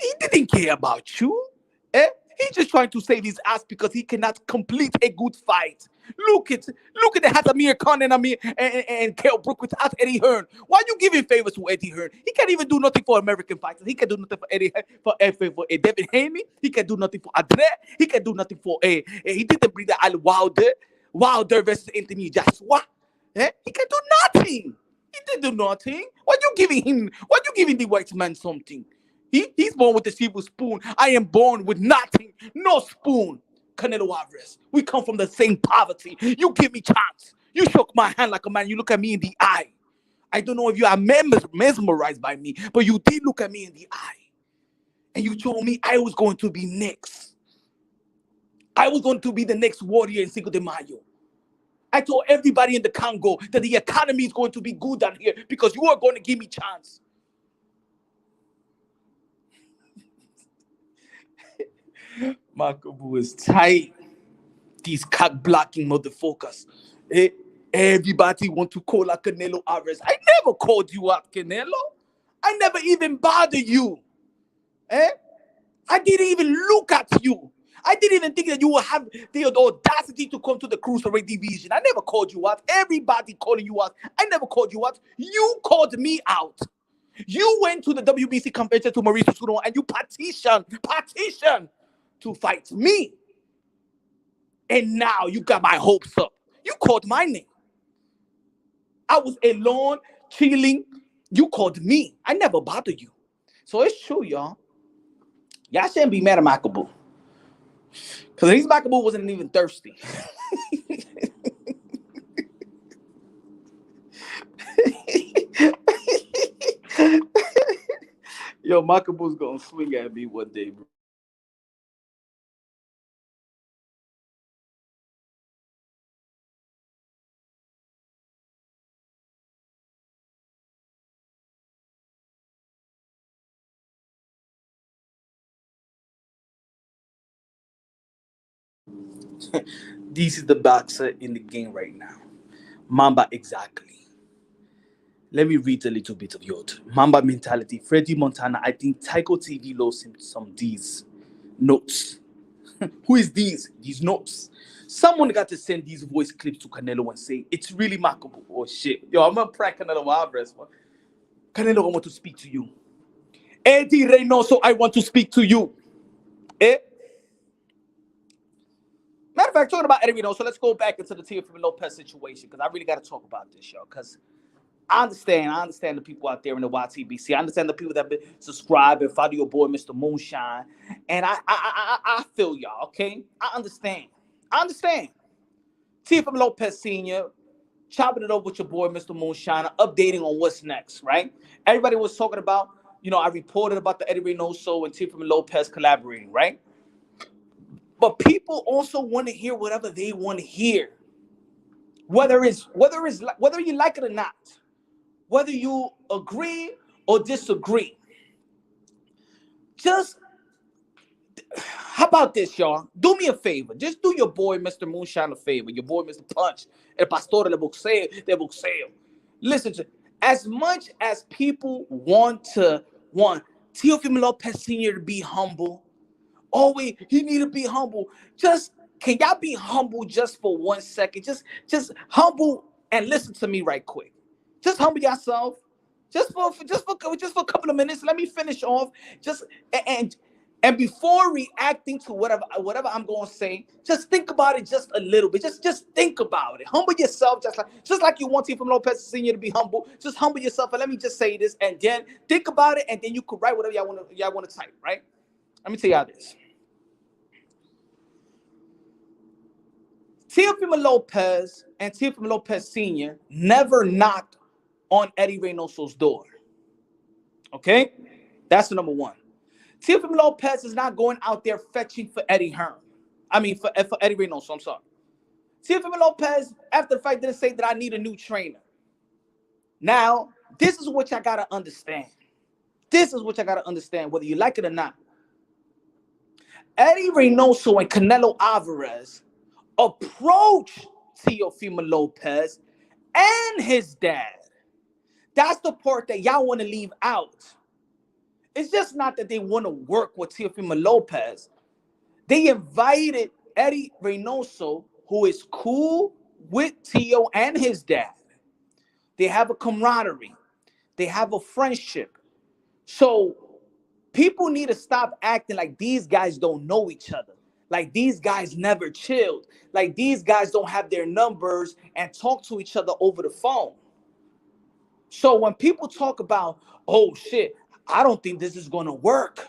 he didn't care about you. He's just trying to save his ass because he cannot complete a good fight. Look at the Hatamir Khan and Kell Brook without Eddie Hearn. Why are you giving favors to Eddie Hearn? He can't even do nothing for American fighters. He can do nothing for Devin Haney. He can do nothing for Adre. He can do nothing for he didn't bring the Al Wilder versus Anthony Joshua. He can do nothing. He didn't do nothing. Why you giving him? Why you giving the white man something? He's born with a silver spoon. I am born with nothing, no spoon. Canelo Alvarez, we come from the same poverty. You give me chance. You shook my hand like a man. You look at me in the eye. I don't know if you are mesmerized by me, but you did look at me in the eye. And you told me I was going to be next. I was going to be the next warrior in Cinco de Mayo. I told everybody in the Congo that the economy is going to be good down here because you are going to give me chance. Makabu is tight. These cock blocking motherfuckers. Everybody want to call out Canelo Alvarez. I never called you out, Canelo. I never even bothered you. I didn't even look at you. I didn't even think that you would have the audacity to come to the cruiserweight division. I never called you out. Everybody calling you out. I never called you out. You called me out. You went to the WBC convention to Mauricio Suno and you petitioned to fight me. And now you got my hopes up. You called my name. I was alone, chilling. You called me. I never bothered you. So it's true, y'all. Y'all shouldn't be mad at Makabu. Because these Makabu wasn't even thirsty. Yo, Makabu's gonna swing at me one day, bro. This is the boxer in the game right now. Mamba, exactly. Let me read a little bit of yours. Mamba mentality. Freddie Montana. I think Tycho TV lost him some these notes. Who is these? These notes. Someone got to send these voice clips to Canelo and say, it's really Makabu. Oh, shit. Yo, I'm going to prank Canelo Alvarez. Canelo, I want to speak to you. Eddie Reynoso, I want to speak to you. Matter of fact, talking about Eddie Reynoso, let's go back into the Teofimo Lopez situation because I really got to talk about this, yo. Because I understand the people out there in the YTBC. I understand the people that been subscribe and follow your boy, Mr. Moonshine. And I feel y'all, okay? I understand. Teofimo Lopez Sr., chopping it up with your boy, Mr. Moonshine, updating on what's next, right? Everybody was talking about I reported about the Eddie Reynoso and Teofimo Lopez collaborating, right? But people also want to hear whatever they want to hear, whether you like it or not, whether you agree or disagree. Just how about this, y'all? Do me a favor. Just do your boy Mr. Moonshine a favor. Your boy Mr. Punch, el pastor de boxeo. Listen to, as much as people want Teofimo Lopez Sr. to be humble. Oh wait, he need to be humble. Just can y'all be humble just for 1 second? Just humble and listen to me right quick. Just humble yourself. Just for a couple of minutes. Let me finish off. And before reacting to whatever I'm going to say, just think about it just a little bit. Just think about it. Humble yourself, just like you want Teofimo Lopez Sr. to be humble. Just humble yourself. And let me just say this, and then think about it, and then you could write whatever y'all want to type, right? Let me tell y'all this. Teofimo Lopez and Teofimo Lopez Sr. never knocked on Eddie Reynoso's door. Okay? That's the number one. Teofimo Lopez is not going out there fetching for Eddie Hearn. For Eddie Reynoso, I'm sorry. Teofimo Lopez, after the fight, didn't say that I need a new trainer. Now, this is what y'all got to understand. This is what y'all got to understand, whether you like it or not. Eddie Reynoso and Canelo Alverez approached Teofimo Lopez and his dad. That's the part that y'all want to leave out. It's just not that they want to work with Teofimo Lopez. They invited Eddie Reynoso, who is cool with Teo and his dad. They have a camaraderie. They have a friendship. So people need to stop acting like these guys don't know each other. Like these guys never chilled. Like these guys don't have their numbers and talk to each other over the phone. So when people talk about, oh shit, I don't think this is going to work.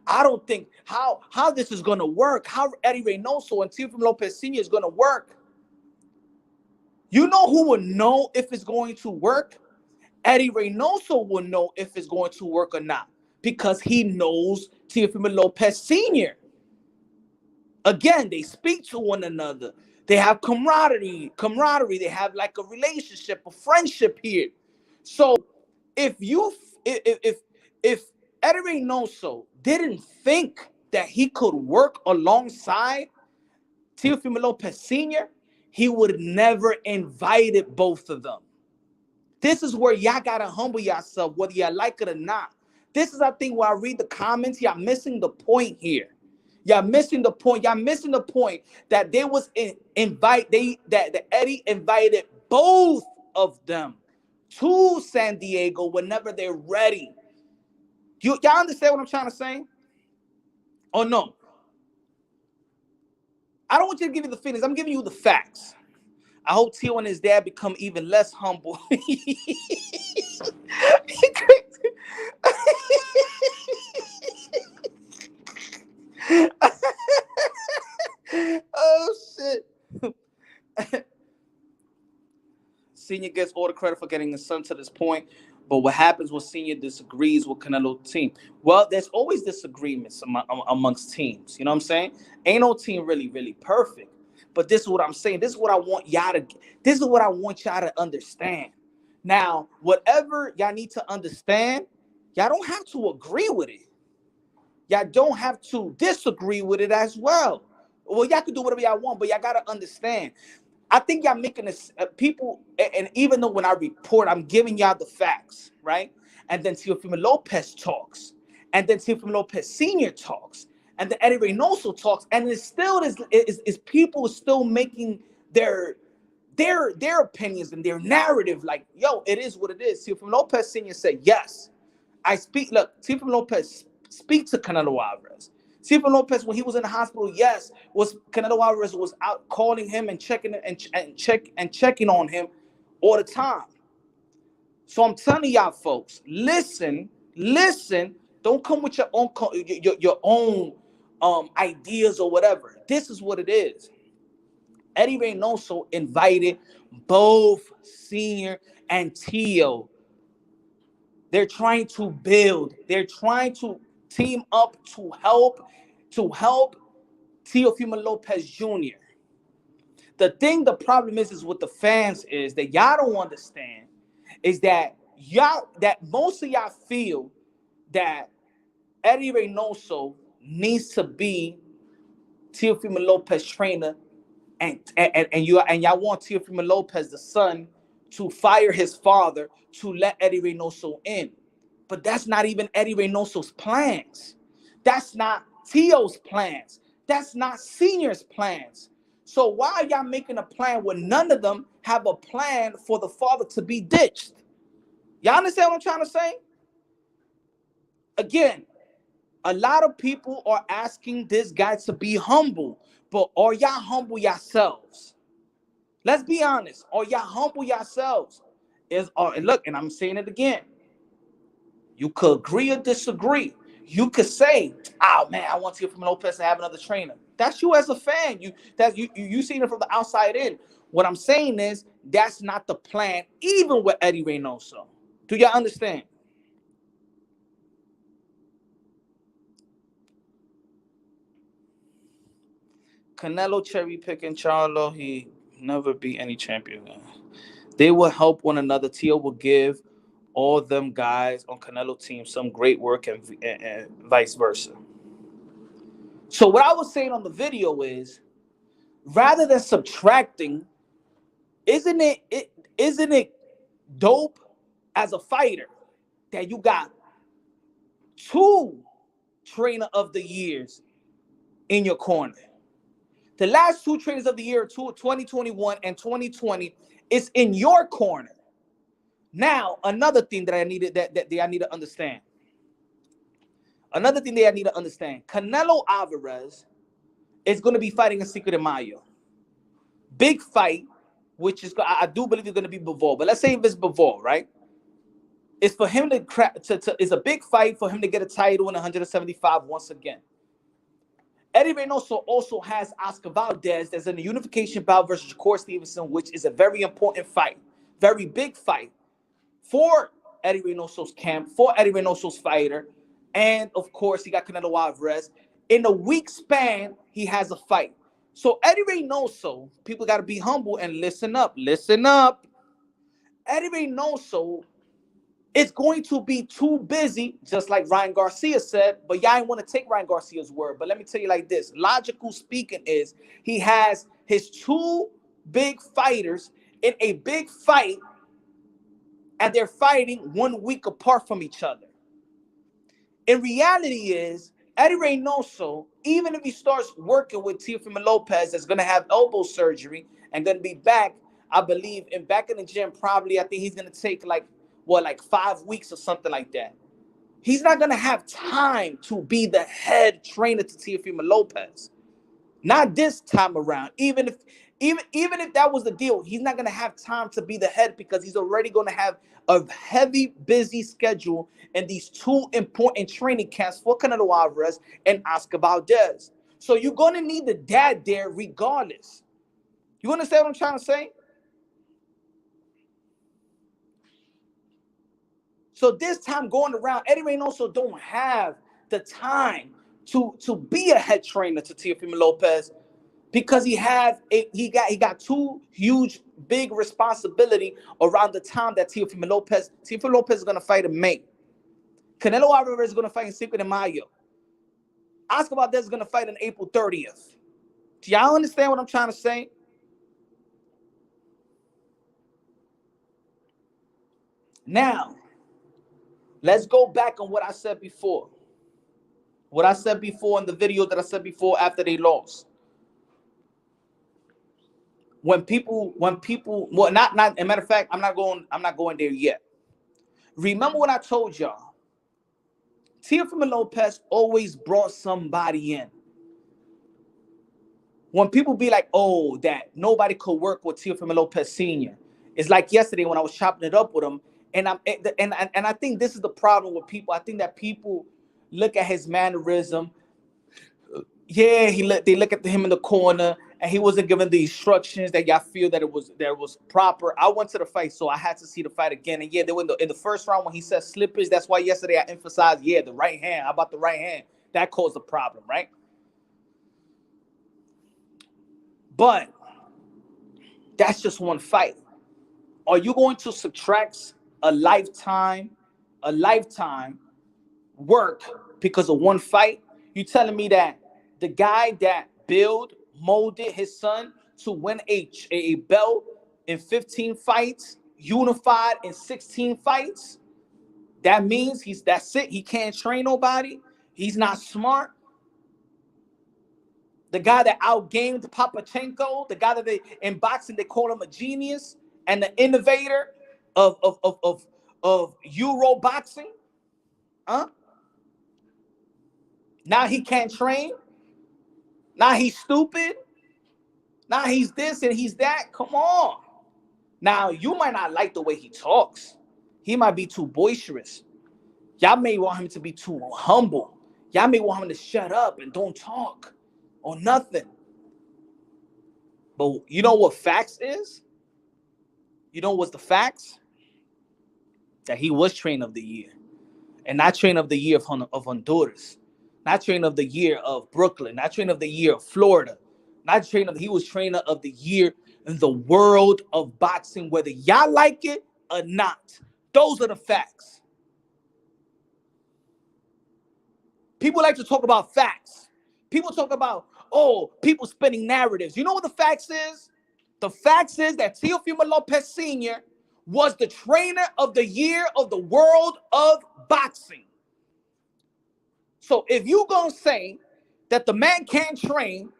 I don't think how this is going to work. How Eddie Reynoso and Teofimo Lopez Sr. is going to work. You know who will know if it's going to work? Eddie Reynoso will know if it's going to work or not, because he knows Teofimo Lopez Sr. Again, they speak to one another. They have camaraderie. They have like a relationship, a friendship here. So if Eddie Reynoso didn't think that he could work alongside Teofimo Lopez Sr., he would never invited both of them. This is where y'all gotta humble yourself, whether y'all like it or not. This is, I think, where I read the comments, y'all missing the point here. Y'all missing the point. Y'all missing the point that there was that Eddie invited both of them to San Diego whenever they're ready. Y'all understand what I'm trying to say? Or no? I don't want you to give you the feelings. I'm giving you the facts. I hope Teo and his dad become even less humble. Oh shit. Senior gets all the credit for getting his son to this point, but what happens when Senior disagrees with Canelo's team? Well, there's always disagreements amongst teams. You know what I'm saying? Ain't no team really perfect. But this is what I'm saying. This is what I want y'all to understand. Now, whatever y'all need to understand, y'all don't have to agree with it. Y'all don't have to disagree with it as well. Well, y'all can do whatever y'all want, but y'all got to understand. I think y'all making this people, and even though when I report, I'm giving y'all the facts, right? And then Teofimo Lopez talks, and then Teofimo Lopez Sr. talks, and then Eddie Reynoso talks, and it's still is people still making their opinions and their narrative like, yo, it is what it is. Teofimo Lopez Sr. said, yes, I speak. Look, Teofimo Lopez speak to Canelo Alverez. Teofimo Lopez, when he was in the hospital, yes, Canelo Alverez was out calling him and checking on him all the time. So I'm telling y'all, folks, listen. Don't come with your own ideas or whatever. This is what it is. Eddie Reynoso invited both Senior and Teo They're trying to build. They're trying to team up to help Teofimo Lopez Jr. The problem is with the fans is that y'all don't understand is that most of y'all feel that Eddie Reynoso needs to be Teofimo Lopez trainer, and y'all want Teofimo Lopez, the son, to fire his father to let Eddie Reynoso in. But that's not even Eddie Reynoso's plans. That's not Tio's plans. That's not Senior's plans. So why are y'all making a plan when none of them have a plan for the father to be ditched? Y'all understand what I'm trying to say? Again, a lot of people are asking this guy to be humble, but are y'all humble yourselves? Let's be honest. Are y'all humble yourselves? Look, and I'm saying it again. You could agree or disagree. You could say, "Oh man, I want Teofimo Lopez to have another trainer." That's you as a fan. You seen it from the outside in. What I'm saying is that's not the plan, even with Eddie Reynoso. Do y'all understand? Canelo cherry picking Charlo. He never beat any champion. They will help one another. Tio will give all them guys on Canelo team some great work and vice versa. So what I was saying on the video is, rather than subtracting, isn't it dope as a fighter that you got 2 trainer of the years in your corner? The last 2 trainers of the year, 2021 and 2020, is in your corner. Now, another thing that I need to understand. Another thing that I need to understand. Canelo Alverez is going to be fighting a Cinco de Mayo. Big fight, which is, I do believe it's going to be BIVOL. But let's say if it's BIVOL, right? It's for him it's a big fight for him to get a title in 175 once again. Eddie Reynoso also has Oscar Valdez. There's a unification bout versus Shakur Stevenson, which is a very important fight. Very big fight for Eddie Reynoso's camp, for Eddie Reynoso's fighter. And, of course, he got Canelo Alverez. In a week span, he has a fight. So Eddie Reynoso, people got to be humble and listen up. Listen up. Eddie Reynoso is going to be too busy, just like Ryan Garcia said, but y'all ain't want to take Ryan Garcia's word. But let me tell you like this. Logical speaking is he has his 2 big fighters in a big fight, and they're fighting 1 week apart from each other. In reality is, Eddie Reynoso, even if he starts working with Teofimo Lopez, that's going to have elbow surgery and going to be back, I believe, and back in the gym probably, I think he's going to take like 5 weeks or something like that. He's not going to have time to be the head trainer to Teofimo Lopez. Not this time around. Even if that was the deal, he's not going to have time to be the head because he's already going to have a heavy, busy schedule in these 2 important training camps for Canelo Alvarez and Oscar Valdez. So you're going to need the dad there regardless. You understand what I'm trying to say? So this time going around, Eddie Reynoso don't have the time to be a head trainer to Teofimo Lopez because he got 2 huge, big responsibility around the time that Teofimo Lopez is going to fight in May. Canelo Alverez is going to fight in Cinco de Mayo. Oscar Valdez is going to fight on April 30th. Do y'all understand what I'm trying to say? Now, let's go back on what I said before. What I said before in the video that I said before after they lost. When people, well, not, as a matter of fact, I'm not going there yet. Remember what I told y'all. Teofimo Lopez always brought somebody in. When people be like, oh, that nobody could work with Teofimo Lopez Sr. It's like yesterday when I was chopping it up with him. And I think this is the problem with people. I think that people look at his mannerism. Yeah, they look at him in the corner and he wasn't given the instructions that y'all feel that it was proper. I went to the fight, so I had to see the fight again. And yeah, they were in the first round when he said slippage. That's why yesterday I emphasized, yeah, the right hand. How about the right hand? That caused the problem, right? But that's just one fight. Are you going to subtract a lifetime, a lifetime work because of one fight? You telling me that the guy that molded his son to win a belt in 15 fights, unified in 16 fights, that means that's it. He can't train nobody. He's not smart. The guy that outgamed Papachenko, the guy that in boxing they call him a genius and the innovator of Euro boxing, huh? Now he can't train. Now he's stupid. Now he's this and he's that. Come on. Now you might not like the way he talks. He might be too boisterous. Y'all may want him to be too humble. Y'all may want him to shut up and don't talk or nothing. But you know what facts is? You know what's the facts? That he was trainer of the year. And not trainer of the year of Honduras. Not trainer of the year of Brooklyn. Not trainer of the year of Florida. Not trainer he was trainer of the year in the world of boxing, whether y'all like it or not. Those are the facts. People like to talk about facts. People talk about, oh, people spinning narratives. You know what the facts is? The facts is that Teofimo Lopez Sr. was the trainer of the year of the world of boxing. So if you gonna say that the man can't train,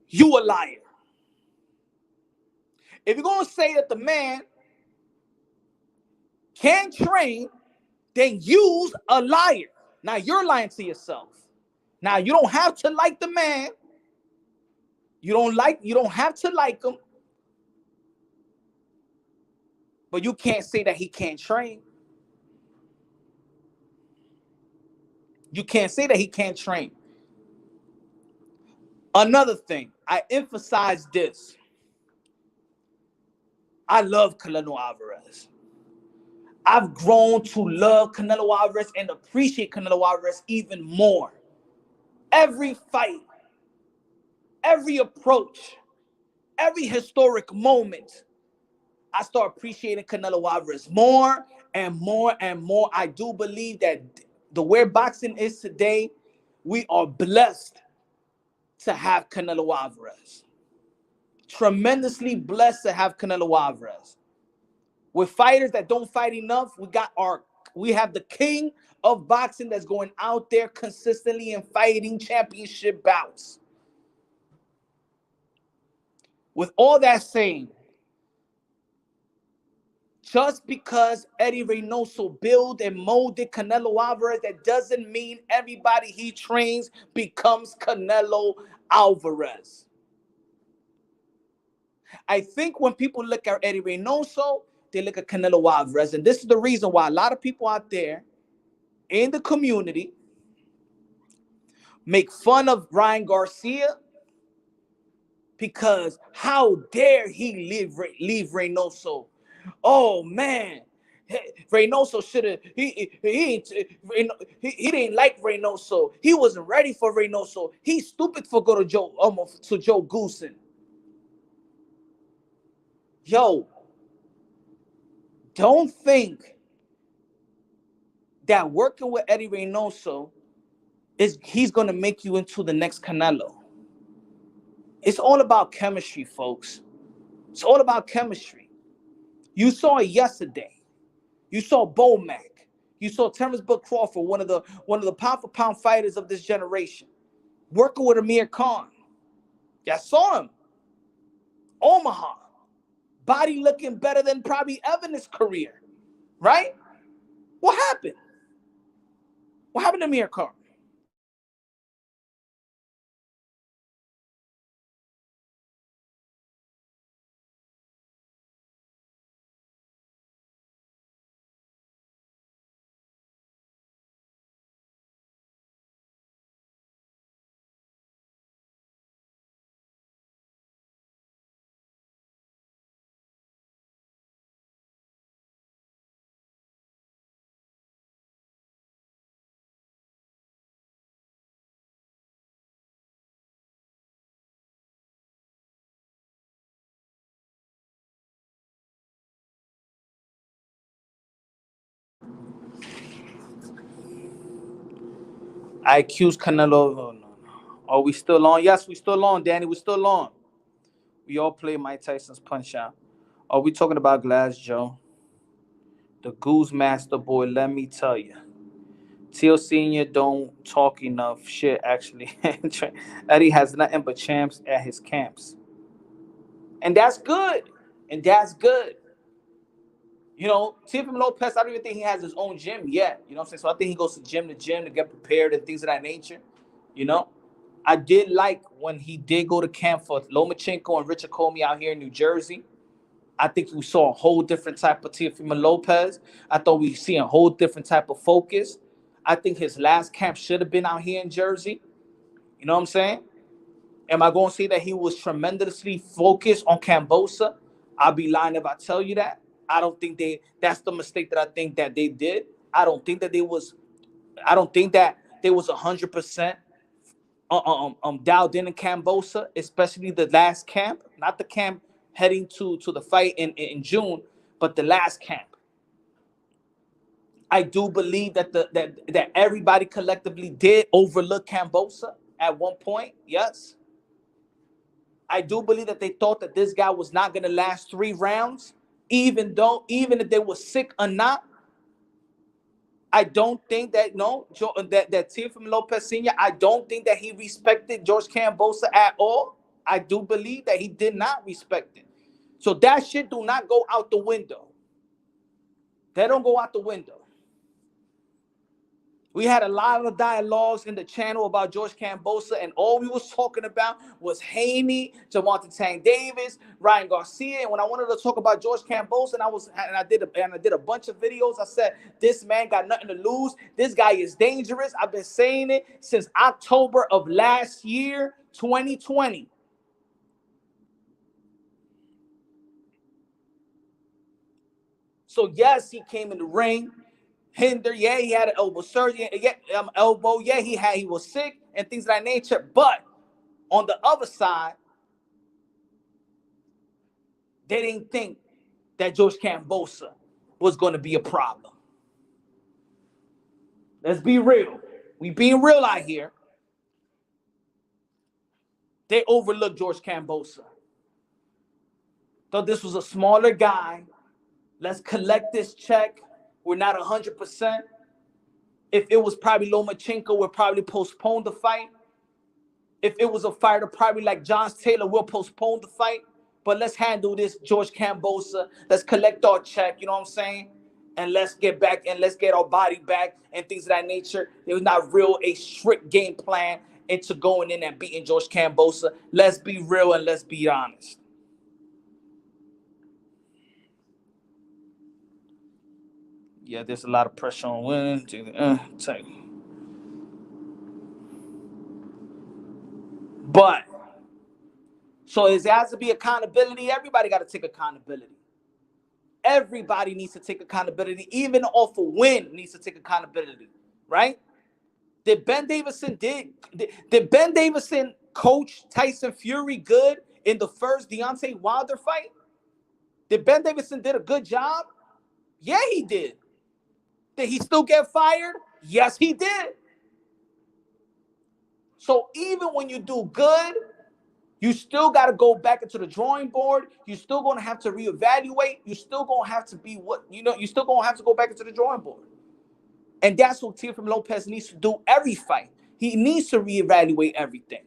you a liar. If you're gonna say that the man can't train, then you's a liar. Now you're lying to yourself. Now you don't have to like the man. You don't have to like him. But you can't say that he can't train. You can't say that he can't train. Another thing, I emphasize this. I love Canelo Alverez. I've grown to love Canelo Alvarez and appreciate Canelo Alvarez even more. Every fight, every approach, every historic moment, I start appreciating Canelo Alvarez more and more and more. I do believe that the way boxing is today, we are blessed to have Canelo Alvarez. Tremendously blessed to have Canelo Alvarez. With fighters that don't fight enough, we have the king of boxing that's going out there consistently and fighting championship bouts. With all that saying, just because Eddie Reynoso built and molded Canelo Alvarez, that doesn't mean everybody he trains becomes Canelo Alvarez. I think when people look at Eddie Reynoso, they look at Canelo Alvarez. And this is the reason why a lot of people out there in the community make fun of Ryan Garcia, because how dare he leave Reynoso? Oh man, Reynoso should have he didn't like Reynoso. He wasn't ready for Reynoso. He's stupid for go to Joe Goosen. Yo, don't think that working with Eddie Reynoso he's gonna make you into the next Canelo. It's all about chemistry, folks. It's all about chemistry. You saw it yesterday. You saw Bomac. You saw Terrence Bud Crawford, one of the pound for pound fighters of this generation, working with Amir Khan. Y'all saw him. Omaha. Body looking better than probably ever in his career. Right? What happened? What happened to Amir Khan? I accuse Canelo. Oh, no. Are we still on? Yes, we still on, Danny. We still on. We all play Mike Tyson's Punch Out. Are we talking about Glass Joe? The Goose Master Boy, let me tell you. Teal Senior don't talk enough shit, actually. Eddie has nothing but champs at his camps. And that's good. And that's good. You know, Teofimo Lopez, I don't even think he has his own gym yet. You know what I'm saying? So I think he goes to gym to get prepared and things of that nature. You know? I did like when he did go to camp for Lomachenko and Richard Comey out here in New Jersey. I think we saw a whole different type of Teofimo Lopez. I thought we see a whole different type of focus. I think his last camp should have been out here in Jersey. You know what I'm saying? Am I going to say that he was tremendously focused on Cambosa? I'll be lying if I tell you that. I don't think that's the mistake that I think that they did. I don't think that they was 100% dialed in Cambosa, especially the last camp, not the camp heading to the fight in June, but the last camp. I do believe that everybody collectively did overlook Cambosa at one point. Yes. I do believe that they thought that this guy was not going to last 3 rounds, even if they were sick or not. I don't think that that Teofimo Lopez Sr., I don't think that he respected George Cambosa at all. I do believe that he did not respect it. So that shit do not go out the window. They don't go out the window. We had a lot of dialogues in the channel about George Cambosa, and all we was talking about was Haney, Javante Tank Davis, Ryan Garcia. And when I wanted to talk about George Cambosa, and I did a bunch of videos, I said, this man got nothing to lose. This guy is dangerous. I've been saying it since October of last year, 2020. So yes, he came in the ring. Hinder, yeah, he had an elbow surgery, elbow, yeah, he was sick and things of that nature. But on the other side, they didn't think that George Cambosa was going to be a problem. Let's be real. We being real out here. They overlooked George Cambosa. Thought this was a smaller guy. Let's collect this check. We're not 100%. If it was probably Lomachenko, we'll probably postpone the fight. If it was a fighter probably like John Taylor, we'll postpone the fight. But let's handle this George Cambosa. Let's collect our check, you know what I'm saying? And let's get back and let's get our body back and things of that nature. It was not real a strict game plan into going in and beating George Cambosa. Let's be real and let's be honest. Yeah, there's a lot of pressure on women. But, so it has to be accountability. Everybody got to take accountability. Everybody needs to take accountability. Even off a win needs to take accountability, right? Did Ben Davison coach Tyson Fury good in the first Deontay Wilder fight? Did Ben Davison did a good job? Yeah, he did. Did he still get fired? Yes, he did. So even when you do good, you still got to go back into the drawing board. You're still going to have to reevaluate. You're still going to have to be you're still going to have to go back into the drawing board. And that's what Teofimo Lopez needs to do every fight. He needs to reevaluate everything.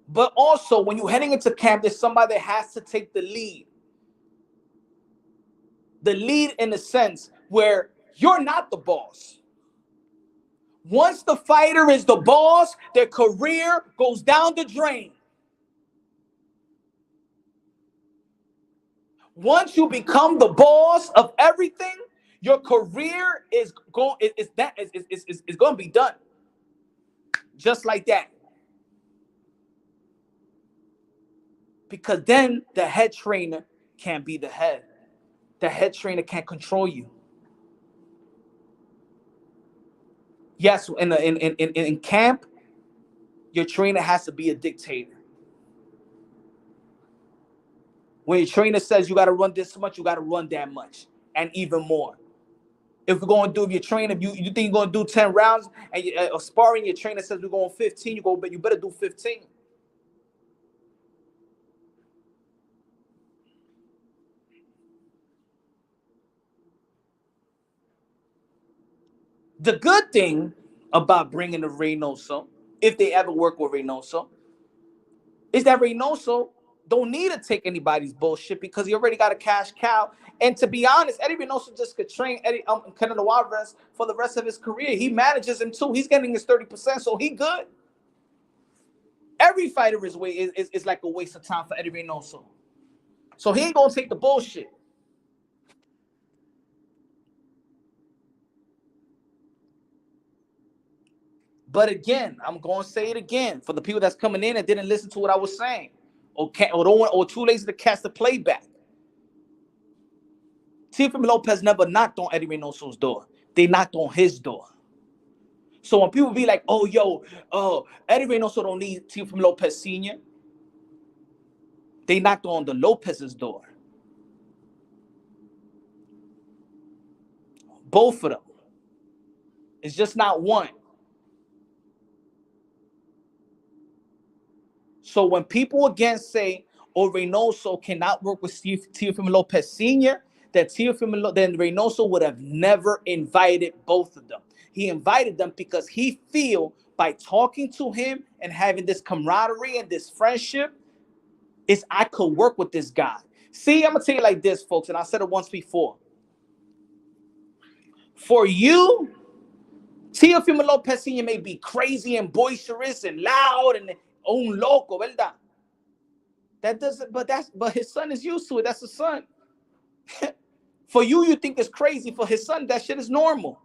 But also, when you're heading into camp, there's somebody that has to take the lead. The lead in the sense where you're not the boss. Once the fighter is the boss, their career goes down the drain. Once you become the boss of everything, your career is going to be done. Just like that. Because then the head trainer can't be the head. The head trainer can't control you. Yes, in camp, your trainer has to be a dictator. When your trainer says you got to run this much, you got to run that much and even more. If we're going to do, if you're training, if you think you're going to do 10 rounds and you, sparring, your trainer says we're going 15, you go, but you better do 15. The good thing about bringing the Reynoso, if they ever work with Reynoso, is that Reynoso don't need to take anybody's bullshit because he already got a cash cow. And to be honest, Eddie Reynoso just could train Canelo Alverez for the rest of his career. He manages him too. He's getting his 30%, so he good. Every fighter is like a waste of time for Eddie Reynoso. So he ain't gonna take the bullshit. But again, I'm going to say it again for the people that's coming in and didn't listen to what I was saying, or too lazy to catch the playback. Teofimo Lopez never knocked on Eddie Reynoso's door. They knocked on his door. So when people be like, "Oh, Eddie Reynoso don't need Teofimo Lopez Sr.," they knocked on the Lopez's door. Both of them. It's just not one. So when people again say, "Oh, Reynoso cannot work with Teofimo Lopez Sr.," then Reynoso would have never invited both of them. He invited them because he feel by talking to him and having this camaraderie and this friendship, is I could work with this guy. See, I'm gonna tell you like this, folks, and I said it once before. For you, Teofimo Lopez Sr. may be crazy and boisterous and loud and un loco, ¿verdad? That doesn't, but his son is used to it. That's his son. For you, you think it's crazy. For his son, that shit is normal.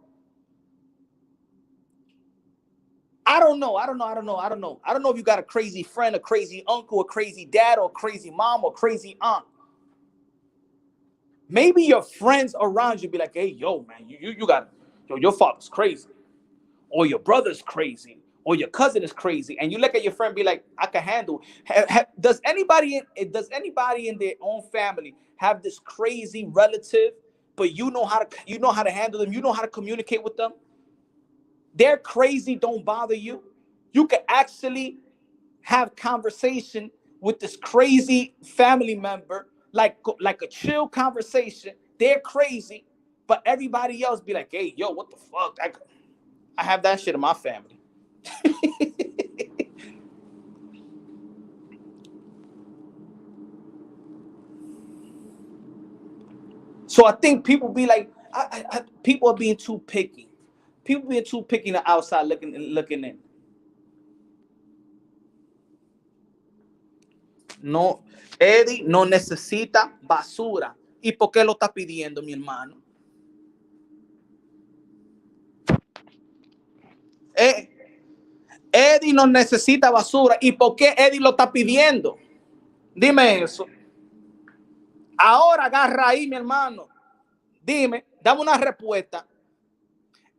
I don't know if you got a crazy friend, a crazy uncle, a crazy dad, or a crazy mom, or crazy aunt. Maybe your friends around you be like, "Hey, yo, man, you got, your father's crazy, or your brother's crazy, or your cousin is crazy," and you look at your friend and be like, "I can handle." Does anybody in their own family have this crazy relative, but you know how to handle them, you know how to communicate with them? They're crazy, don't bother you. You can actually have conversation with this crazy family member, like a chill conversation. They're crazy, but everybody else be like, "Hey, yo, what the fuck?" I have that shit in my family. So I think people be like, people are being too picky. People being too picky on the outside looking in. No, Eddie no necesita basura. ¿Y por qué lo está pidiendo, mi hermano? Eddie no necesita basura. ¿Y por qué Eddie lo está pidiendo? Dime eso. Ahora agarra ahí, mi hermano. Dime, dame una respuesta.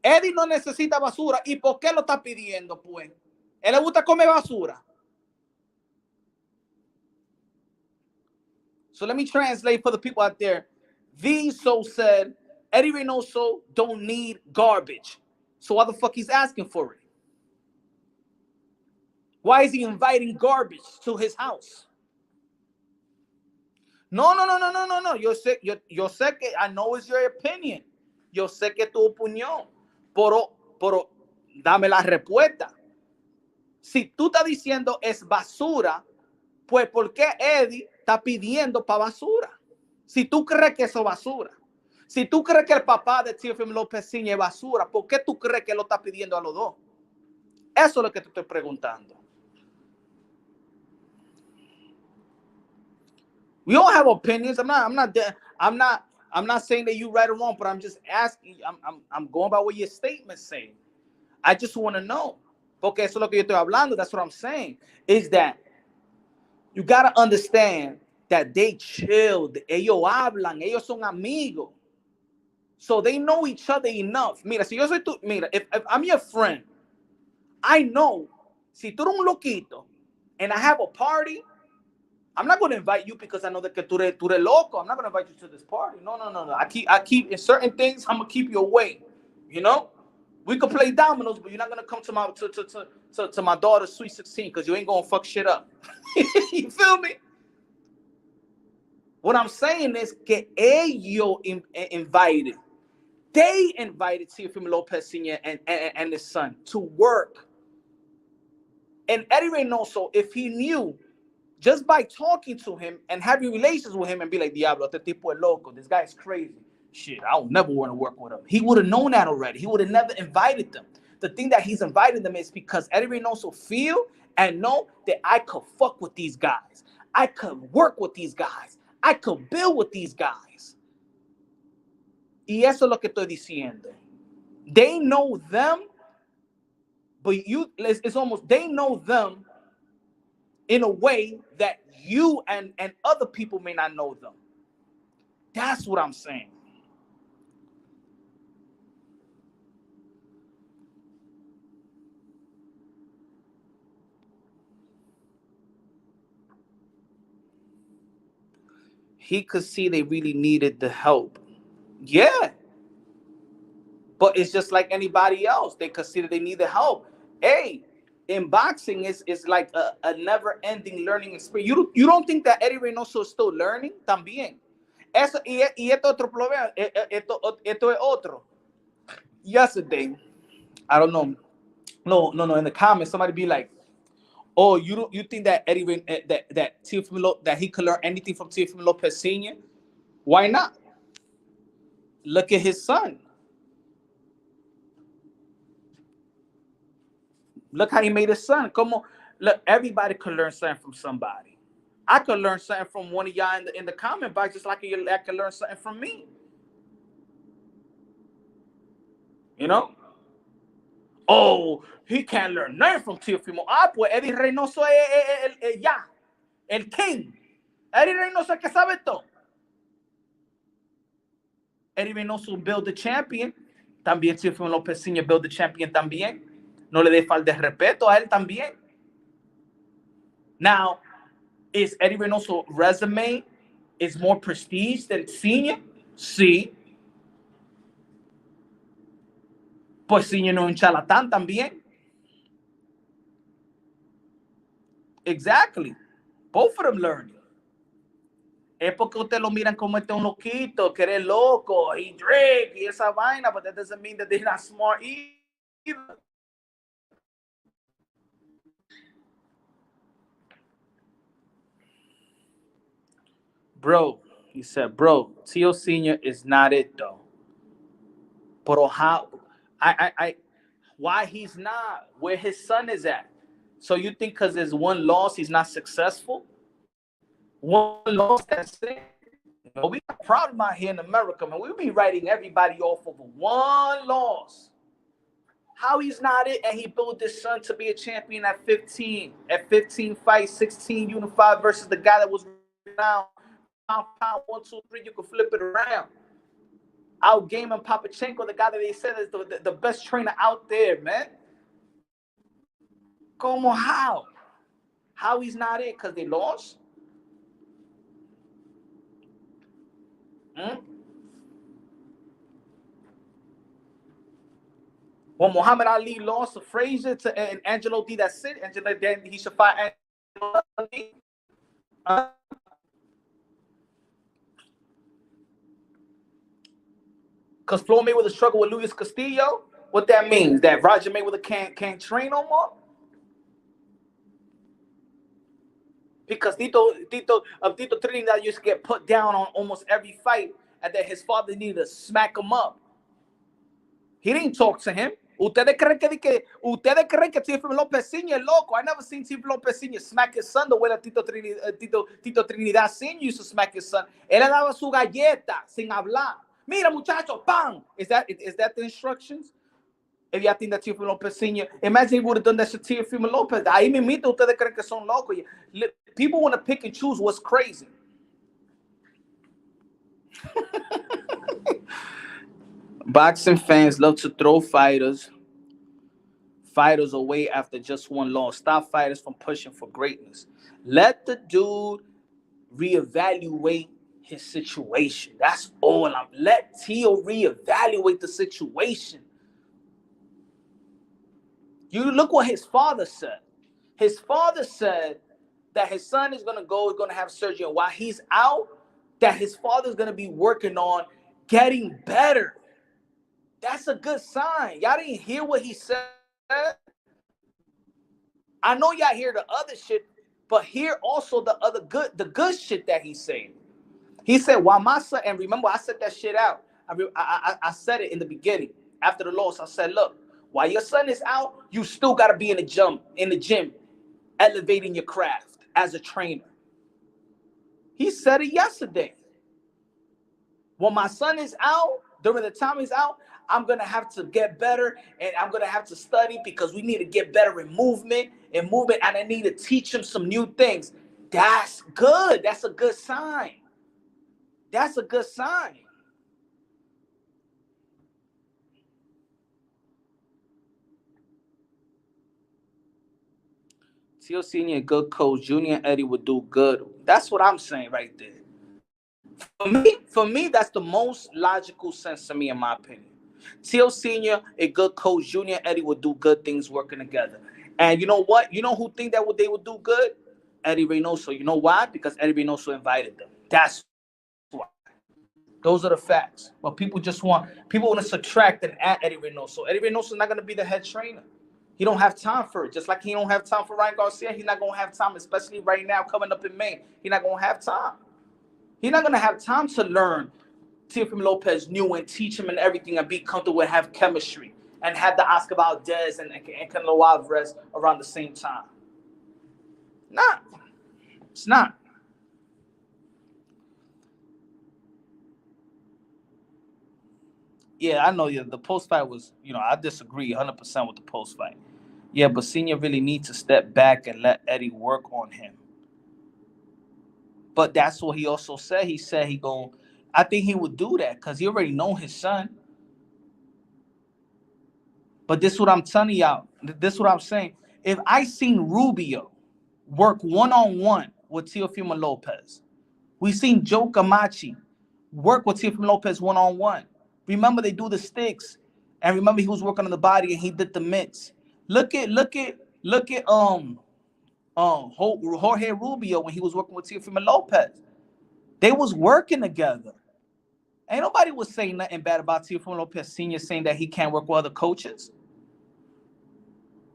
Eddie no necesita basura. ¿Y por qué lo está pidiendo, pues? ¿Él le gusta comer basura? So let me translate for the people out there. VSO said, Eddie Reynoso don't need garbage. So why the fuck he's asking for it? Why is he inviting garbage to his house? No. Yo sé que I know it's your opinion. Yo sé que tu opinión. Pero dame la respuesta. Si tú estás diciendo es basura, pues ¿por qué Eddie está pidiendo para basura? Si tú crees que eso es basura. Si tú crees que el papá de Teofimo Lopez Sr. es basura, ¿por qué tú crees que lo está pidiendo a los dos? Eso es lo que te estoy preguntando. We all have opinions. I'm not saying that you right or wrong, but I'm just asking. I'm going by what your statement's saying. I just want to know. Porque eso es lo que yo estoy hablando. That's what I'm saying. Is that you gotta understand that they chilled. Ellos hablan. Ellos son amigos. So they know each other enough. Mira, si yo soy tú, mira, if I'm your friend, I know si tú eres un loquito and I have a party, I'm not going to invite you because I know that tú eres loco. I'm not going to invite you to this party. No. I keep in certain things. I'm gonna keep you away. You know, we could play dominoes, but you're not gonna come to my daughter's sweet 16 because you ain't gonna fuck shit up. You feel me? What I'm saying is que ellos invited. They invited Teofimo Lopez Sr. and his son to work. And Eddie Reynoso, if he knew, just by talking to him and having relations with him and be like, Diablo, este tipo es loco, this guy is crazy. Shit, I would never want to work with him. He would have known that already. He would have never invited them. The thing that he's invited them is because Eddie Reynoso feel and know that I could fuck with these guys. I could work with these guys. I could build with these guys. Y eso es lo que estoy diciendo. They know them, but it's almost, they know them in a way that you and other people may not know them. That's what I'm saying. He could see they really needed the help. Yeah. But it's just like anybody else. They consider they need the help. Hey, in boxing, is like a never-ending learning experience. You don't think that Eddie Reynoso is still learning? También. Eso, y esto otro problema. Esto es otro. Yesterday, I don't know. No. In the comments, somebody be like, "Oh, you think that that Teofimo, that he could learn anything from Teofimo Lopez Sr.? Why not? Look at his son. Look how he made his son. Come on, look, everybody could learn something from somebody. I could learn something from one of y'all in the comment box, just like I could learn something from me. You know? Oh, he can't learn nothing from Teofimo. Ah, pues Eddie Reynoso es ya, el king. Eddie Reynoso es que sabe todo. Eddie Reynoso build the champion. También Teofimo Lopez Sr. build the champion también. No le dé falta de respeto a él también. Now, is Eddie Reynoso resume is more prestige than Senior? Sí. Pues Senior no es un charlatán también. Exactly. Both of them learning. Es porque ustedes lo miran como este un loquito, que eres loco, he drink, y esa vaina, but that doesn't mean that they're not smart either. Bro, he said, bro, Tio Senior is not it though. But how? Why he's not? Where his son is at? So you think because there's one loss, he's not successful? One loss, that's it. You know, we got a problem out here in America, man. We'll be writing everybody off of one loss. How he's not it, and he built his son to be a champion at 15. At 15 fights, 16 unified versus the guy that was down. Pound 1, 2, 3, you can flip it around. Outgaming Papachenko, the guy that they said is the best trainer out there, man. Como how? How he's not it? Because they lost? When Muhammad Ali lost to Frazier and Angelo D, that's it. Angelo, then he should fight Angelo D. Because Floyd Mayweather struggled with Luis Castillo. What that means? That Roger Mayweather can't train no more? Because Tito Trinidad used to get put down on almost every fight, and that his father needed to smack him up. He didn't talk to him. Ustedes creen que Teofimo Lopez Sr. es loco. I never seen Teofimo Lopez Sr. smack his son the way that Tito Trinidad Sr. used to smack his son. Él le daba su galleta sin hablar. Mira, muchacho, bang! Is that the instructions? If y'all think that Teofimo Lopez Sr., imagine he would have done that to Teofimo Lopez. Ahí mismito ustedes creen que son locos. People want to pick and choose what's crazy. Boxing fans love to throw fighters away after just one loss. Stop fighters from pushing for greatness. Let the dude reevaluate his situation. That's all. Let Tio reevaluate the situation. You look what his father said. His father said that his son is going to have surgery. And while he's out, that his father's going to be working on getting better. That's a good sign. Y'all didn't hear what he said? I know y'all hear the other shit, but hear also the good shit that he's saying. He said, while my son, and remember, I said that shit out. I said it in the beginning. After the loss, I said, look, while your son is out, you still got to be in the gym, elevating your craft as a trainer. He said it yesterday. When my son is out, during the time he's out, I'm going to have to get better, and I'm going to have to study because we need to get better in movement, and I need to teach him some new things. That's good. That's a good sign. That's a good sign. Tio Senior, good coach. Junior and Eddie would do good. That's what I'm saying right there. For me, that's the most logical sense to me, in my opinion. Tio Senior, a good coach. Junior and Eddie would do good things working together. And you know what? You know who think that they would do good? Eddie Reynoso. You know why? Because Eddie Reynoso invited them. That's why. Those are the facts. But people want to subtract and add Eddie Reynoso. Eddie Reynoso is not going to be the head trainer. He don't have time for it. Just like he don't have time for Ryan Garcia, he's not going to have time, especially right now coming up in May. He's not going to have time. He's not going to have time to learn Teofimo Lopez new and teach him and everything and be comfortable and have chemistry and have the Oscar Valdez and Canelo Alverez around the same time. Nah, it's not. Yeah, I know. Yeah, the post fight was, I disagree 100% with the post fight. Yeah, but Senior really needs to step back and let Eddie work on him. But that's what he also said. He said I think he would do that because he already know his son. But this is what I'm telling y'all. This is what I'm saying. If I seen Rubio work one-on-one with Teofimo Lopez, we seen Joe Camachi work with Teofimo Lopez one-on-one. Remember, they do the sticks, and remember he was working on the body and he did the mitts. Look at Jorge Rubio when he was working with Teofimo Lopez. They was working together. Ain't nobody was saying nothing bad about Teofimo Lopez Sr. saying that he can't work with other coaches.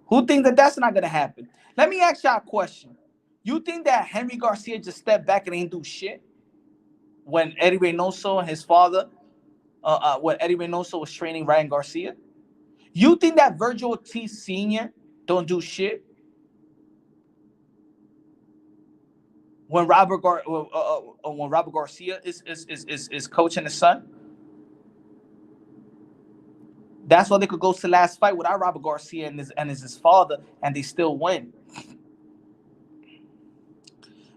Who think that that's not going to happen? Let me ask y'all a question. You think that Henry Garcia just stepped back and ain't do shit when Eddie Reynoso and his father, when Eddie Reynoso was training Ryan Garcia? You think that Virgil Ortiz Sr. don't do shit when Robert Garcia is coaching his son? That's why they could go to the last fight without Robert Garcia and his father, and they still win.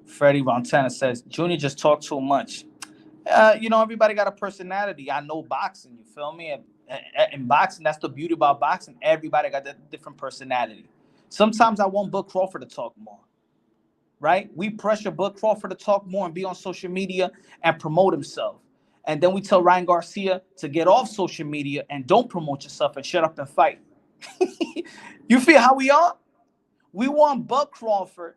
Freddie Montana says, Junior just talked too much. Everybody got a personality. I know boxing, you feel me? In boxing, that's the beauty about boxing. Everybody got a different personality. Sometimes I want Bud Crawford to talk more, right? We pressure Bud Crawford to talk more and be on social media and promote himself. And then we tell Ryan Garcia to get off social media and don't promote yourself and shut up and fight. You feel how we are? We want Bud Crawford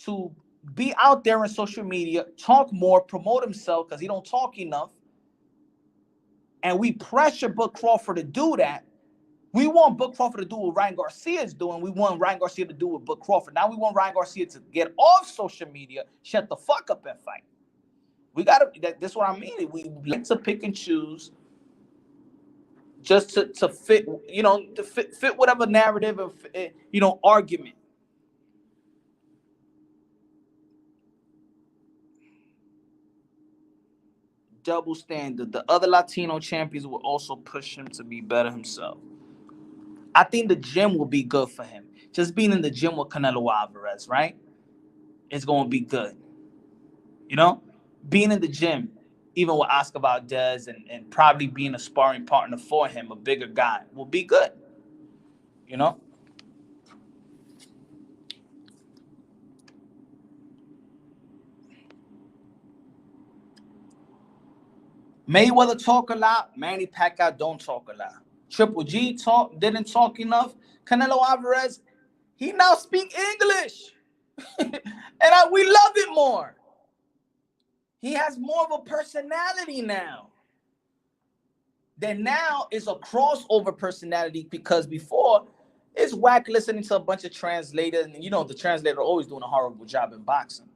to be out there on social media, talk more, promote himself because he don't talk enough. And we pressure Bud Crawford to do that. We want Bud Crawford to do what Ryan Garcia is doing. We want Ryan Garcia to do what Bud Crawford. Now we want Ryan Garcia to get off social media, shut the fuck up and fight. We gotta. That's what I mean. We like to pick and choose, just to fit, to fit whatever narrative of, argument. Double standard. The other Latino champions will also push him to be better himself. I think the gym will be good for him. Just being in the gym with Canelo Alverez, right? It's going to be good. Being in the gym, even with Oscar Valdez and probably being a sparring partner for him, a bigger guy, will be good. Mayweather talk a lot. Manny Pacquiao don't talk a lot. Triple G didn't talk enough. Canelo Alvarez, he now speak English. And we love it more. He has more of a personality now. Then now is a crossover personality, because before it's whack listening to a bunch of translators, and you know the translator always doing a horrible job in boxing.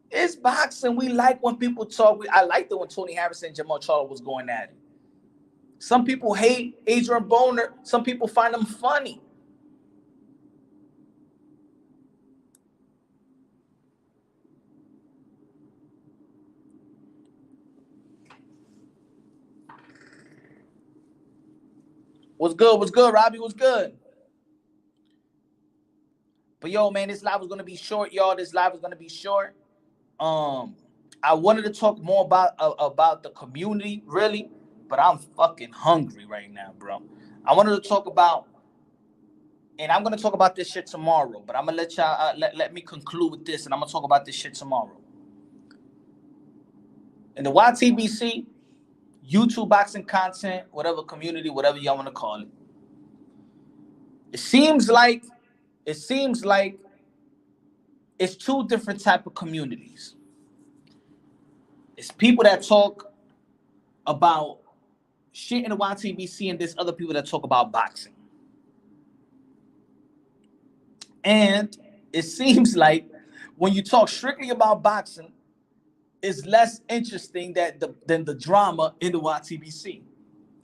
It's boxing. We like when people talk. I liked it when Tony Harrison and Jamal Charlo was going at it. Some people hate Adrian Boner. Some people find him funny. What's good? What's good, Robbie? What's good? But yo, man, this live was gonna be short, y'all. This live is gonna be short. I wanted to talk more about the community, really, but I'm fucking hungry right now, bro. I wanted to talk about, and I'm gonna talk about this shit tomorrow. But I'm gonna let y'all let me conclude with this, and I'm gonna talk about this shit tomorrow. In the YTBC, YouTube boxing content, whatever community, whatever y'all want to call it, it seems like it's two different type of communities. It's people that talk about shit in the YTBC, and there's other people that talk about boxing. And it seems like when you talk strictly about boxing, it's less interesting than the drama in the YTBC.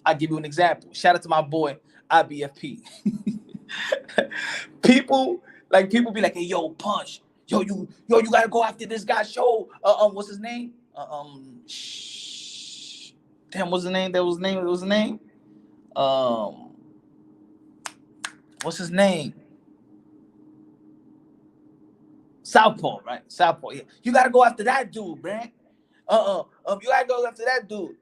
I'll give you an example. Shout out to my boy IBFP. people be like, hey, yo, Punch, you gotta go after this guy. Show what's his name? Damn, what's his name? That was his name. What's his name? Southpaw, right? Southpaw. Yeah. You gotta go after that dude, man. You gotta go after that dude.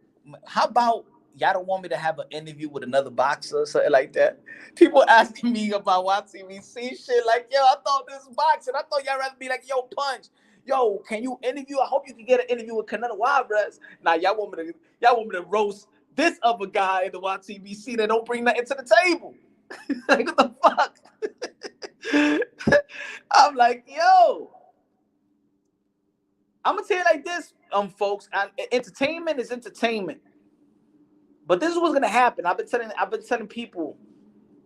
How about y'all don't want me to have an interview with another boxer or something like that? People asking me about YTBC shit, like, yo, I thought this is boxing. I thought y'all rather be like, yo, Punch, yo, can you interview? I hope you can get an interview with Canelo Alverez. Now y'all want me to roast this other guy in the YTBC that don't bring nothing to the table. Like, what the fuck? I'm like, yo, I'm gonna tell you like this, folks. Entertainment is entertainment, but this is what's gonna happen. I've been telling people,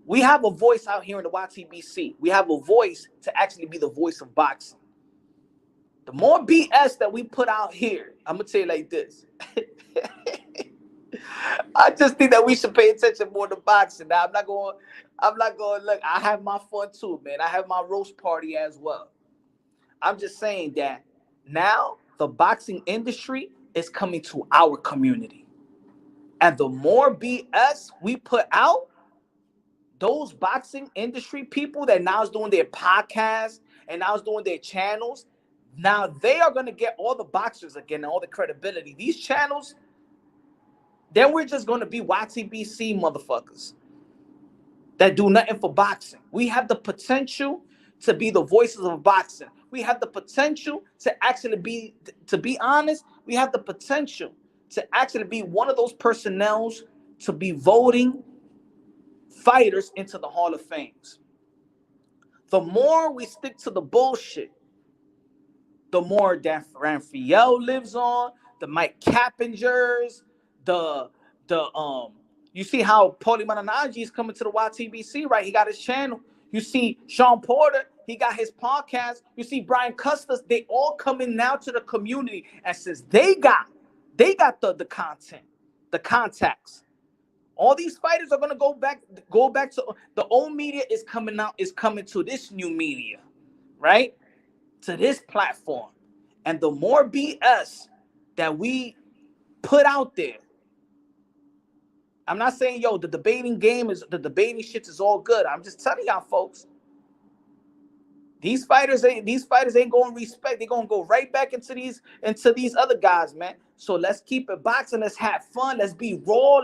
we have a voice out here in the YTBC. We have a voice to actually be the voice of boxing. The more BS that we put out here, I'm gonna tell you like this. I just think that we should pay attention more to boxing. Now, I'm not going look, I have my fun too, man. I have my roast party as well. I'm just saying that now the boxing industry is coming to our community. And the more BS we put out, those boxing industry people that now is doing their podcasts and now is doing their channels, now they are going to get all the boxers again and all the credibility. These channels, then we're just going to be YTBC motherfuckers that do nothing for boxing. We have the potential to be the voices of boxing. We have the potential to actually be, to be honest, we have the potential to actually be one of those personnels to be voting fighters into the Hall of Fames. The more we stick to the bullshit, the more that Raphael lives on, the Mike Cappingers, you see how Paulie Malignaggi is coming to the YTBC, right? He got his channel. You see Sean Porter, he got his podcast. You see Brian Custis, they all coming now to the community, and since they got the content, the contacts. All these fighters are gonna go back to the old media is coming to this new media, right? To this platform. And the more BS that we put out there, I'm not saying, yo, the debating shit is all good. I'm just telling y'all, folks, these fighters ain't going to respect. They're going to go right back into these other guys, man. So let's keep it boxing. Let's have fun. Let's be raw.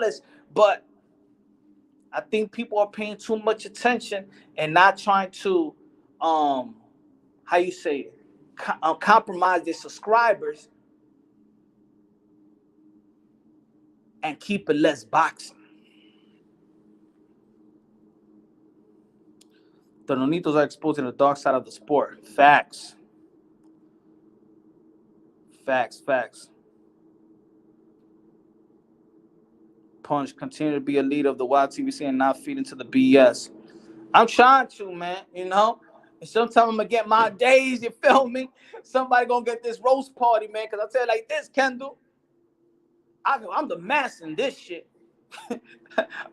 But I think people are paying too much attention and not trying to, compromise their subscribers and keep it less boxing. The Nonitos are exposing the dark side of the sport. Facts. Facts. Punch, continue to be a leader of the YTBC and not feed into the BS. I'm trying to, man, you know? And sometimes I'm going to get my days, you feel me? Somebody going to get this roast party, man, because I tell you like this, Kendall. I'm the master in this shit.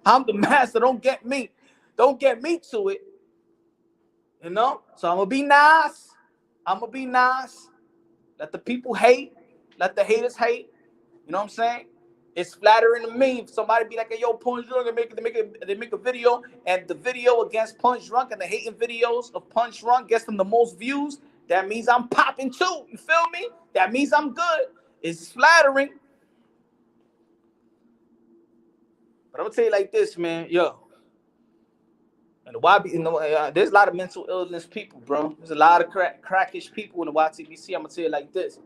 I'm the master. Don't get me to it. You know? So I'm going to be nice. Let the people hate. Let the haters hate. You know what I'm saying? It's flattering to me if somebody be like, hey, yo, Punch Drunk, they make a video, and the video against Punch Drunk and the hating videos of Punch Drunk gets them the most views. That means I'm popping too. You feel me? That means I'm good. It's flattering. But I'm gonna tell you like this, man. Yo. And the YB, you know, there's a lot of mental illness people, bro. There's a lot of crackish people in the YTBC. I'm gonna tell you like this.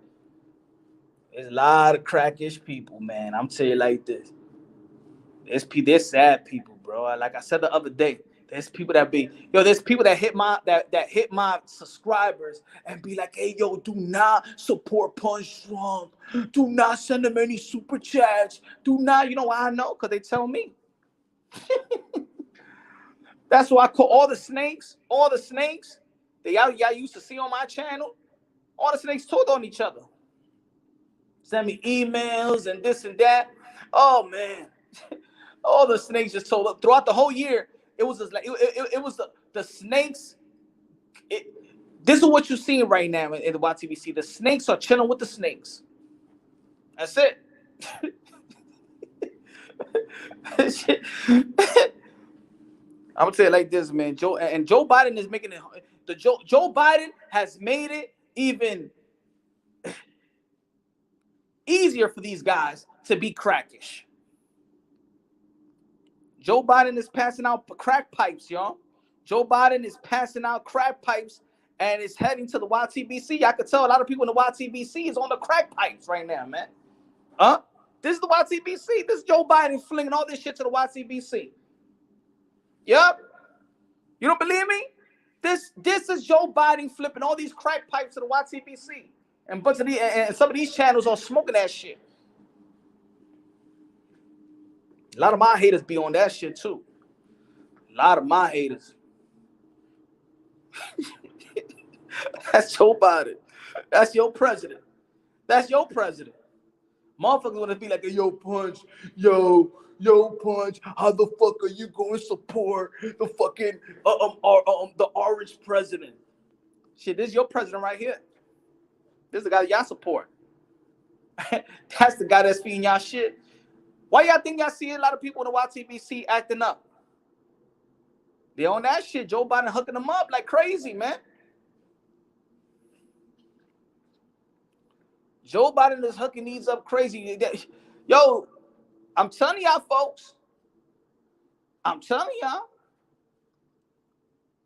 There's a lot of crackish people, man. I'm telling you like this. There's sad people, bro. Like I said the other day, there's people that hit my subscribers and be like, hey, yo, do not support Punch Drunk. Do not send them any super chats. Do not, you know why I know? Because they tell me. That's why I call all the snakes that y'all used to see on my channel. All the snakes told on each other. Send me emails and this and that. Oh man, all the snakes just told up throughout the whole year. It was just like it was the snakes. This is what you're seeing right now in the YTBC. The snakes are chilling with the snakes. That's it. I'm gonna tell you like this, man. Joe Biden is making it. Joe Biden has made it even easier for these guys to be crackish. Joe Biden is passing out crack pipes, y'all. Joe Biden is passing out crack pipes and is heading to the YTBC. I could tell a lot of people in the YTBC is on the crack pipes right now, man. This is the YTBC. This is Joe Biden flinging all this shit to the YTBC. Yep. You don't believe me? This is Joe Biden flipping all these crack pipes to the YTBC. And some of these channels are smoking that shit. A lot of my haters be on that shit too. A lot of my haters. That's Joe Biden. That's your president. Motherfuckers want to be like, yo, Punch, yo, Punch, how the fuck are you going to support the fucking the orange president? Shit, this is your president right here. This is the guy y'all support. That's the guy that's feeding y'all shit. Why y'all think y'all see a lot of people in the YTBC acting up? They on that shit. Joe Biden hooking them up like crazy, man. Joe Biden is hooking these up crazy. Yo, I'm telling y'all, folks.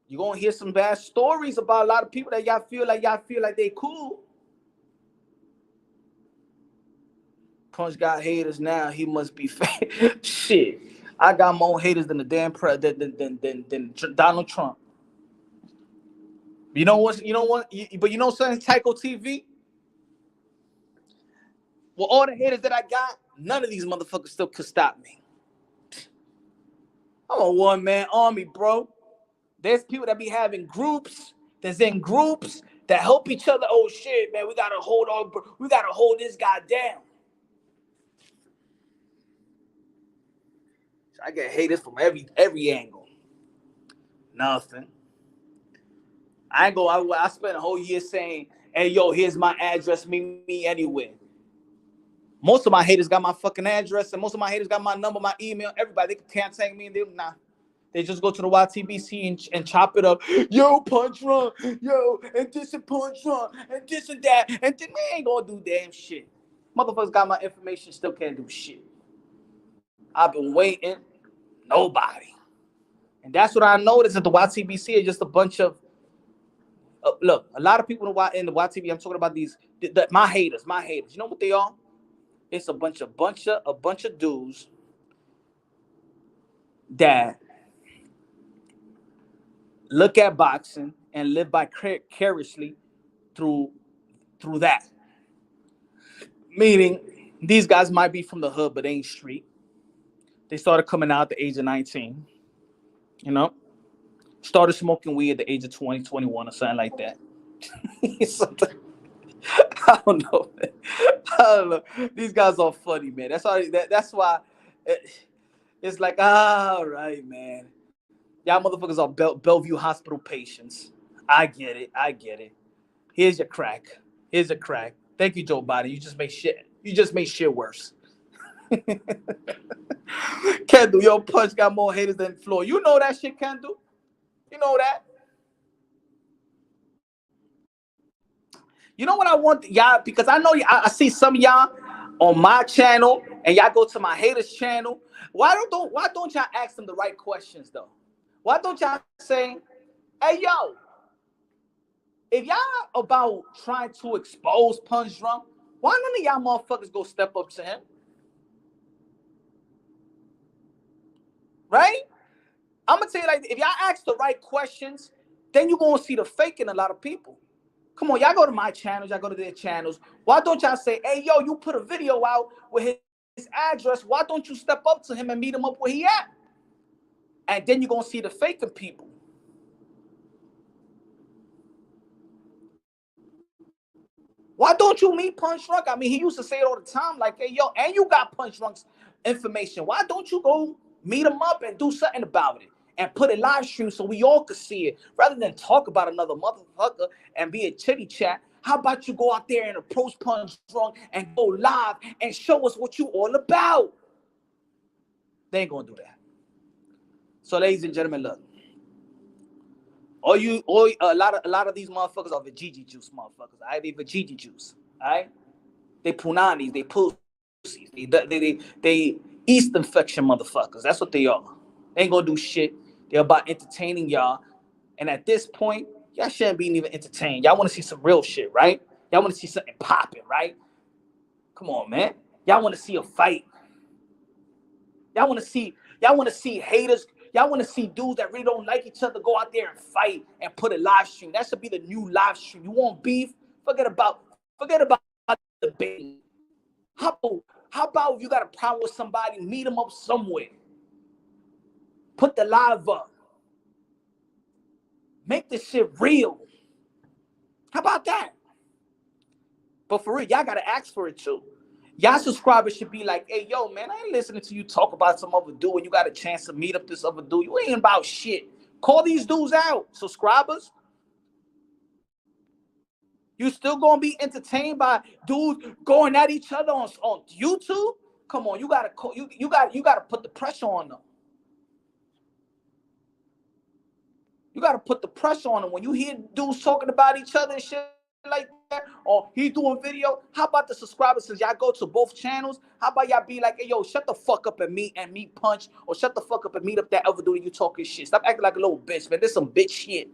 You're going to hear some bad stories about a lot of people that y'all feel like they cool. Punch got haters now. He must be fake. Shit. I got more haters than the damn than Donald Trump. You know what? But you know something, Tycho TV? Well, all the haters that I got, none of these motherfuckers still could stop me. I'm a one-man army, bro. There's people that be having groups that's in groups that help each other. Oh shit, man, we gotta hold this guy down. So I get haters from every angle. Nothing. I spent a whole year saying, hey, yo, here's my address, meet me anywhere. Most of my haters got my fucking address, and most of my haters got my number, my email, everybody. They can't tag me, and they just go to the YTBC and chop it up. Yo, Punch Run, yo, and this and Punch Run, and this and that, and then they ain't gonna do damn shit. Motherfuckers got my information, still can't do shit. I've been waiting, nobody. And that's what I noticed at the YTBC is just a bunch of, look, a lot of people in the YTB, I'm talking about my haters. You know what they are? It's a bunch of dudes that look at boxing and live vicariously through that. Meaning, these guys might be from the hood, but they ain't street. They started coming out at the age of 19. You know, started smoking weed at the age of 20, 21, or something like that. Something, I don't know, man. I don't know. These guys are funny, man. That's why it's like, all right, man. Y'all motherfuckers are Bellevue Hospital patients. I get it. I get it. Here's your crack. Here's a crack. Thank you, Joe Biden. You just made shit. You just made shit worse. Kendall, your punch got more haters than Floyd. You know that shit, Kendall. You know that. You know what I want, y'all? Because I know I see some of y'all on my channel, and y'all go to my haters channel. Why don't y'all ask them the right questions though? Why don't y'all say, "Hey, yo, if y'all about trying to expose Punch Drunk, why none of y'all motherfuckers go step up to him?" Right? I'm gonna tell you, like, if y'all ask the right questions, then you're gonna see the fake in a lot of people. Come on, y'all go to my channels, y'all go to their channels. Why don't y'all say, "Hey, yo, you put a video out with his address. Why don't you step up to him and meet him up where he at?" And then you're gonna see the faking people. Why don't you meet Punch Drunk? I mean, he used to say it all the time, like, "Hey, yo," and you got Punch Drunk's information. Why don't you go meet him up and do something about it and put it live stream so we all could see it, rather than talk about another motherfucker and be a chitty chat? How about you go out there and approach Punch Drunk and go live and show us what you all about? They ain't gonna do that. So, ladies and gentlemen, look. A lot of these motherfuckers are Vajiji juice motherfuckers. All right, they Vajiji juice. All right, they punanis, they pussies, they yeast infection motherfuckers. That's what they are. They ain't gonna do shit. They're about entertaining y'all. And at this point, y'all shouldn't be even entertained. Y'all want to see some real shit, right? Y'all want to see something popping, right? Come on, man. Y'all want to see a fight. Y'all want to see haters. Y'all want to see dudes that really don't like each other go out there and fight and put a live stream. That should be the new live stream. You want beef? Forget about the debate. How about if you got a problem with somebody, meet them up somewhere. Put the live up. Make this shit real. How about that? But for real, y'all gotta ask for it too. Y'all subscribers should be like, "Hey, yo, man, I ain't listening to you talk about some other dude when you got a chance to meet up this other dude. You ain't about shit. Call these dudes out." Subscribers, you still gonna be entertained by dudes going at each other on YouTube? Come on, you gotta put the pressure on them. You gotta put the pressure on them. When you hear dudes talking about each other and shit like that, or he doing video, how about the subscribers, since y'all go to both channels, how about y'all be like, "Hey, yo, shut the fuck up and meet Punch," or "Shut the fuck up and meet up that other dude you talking shit. Stop acting like a little bitch, man. This some bitch shit."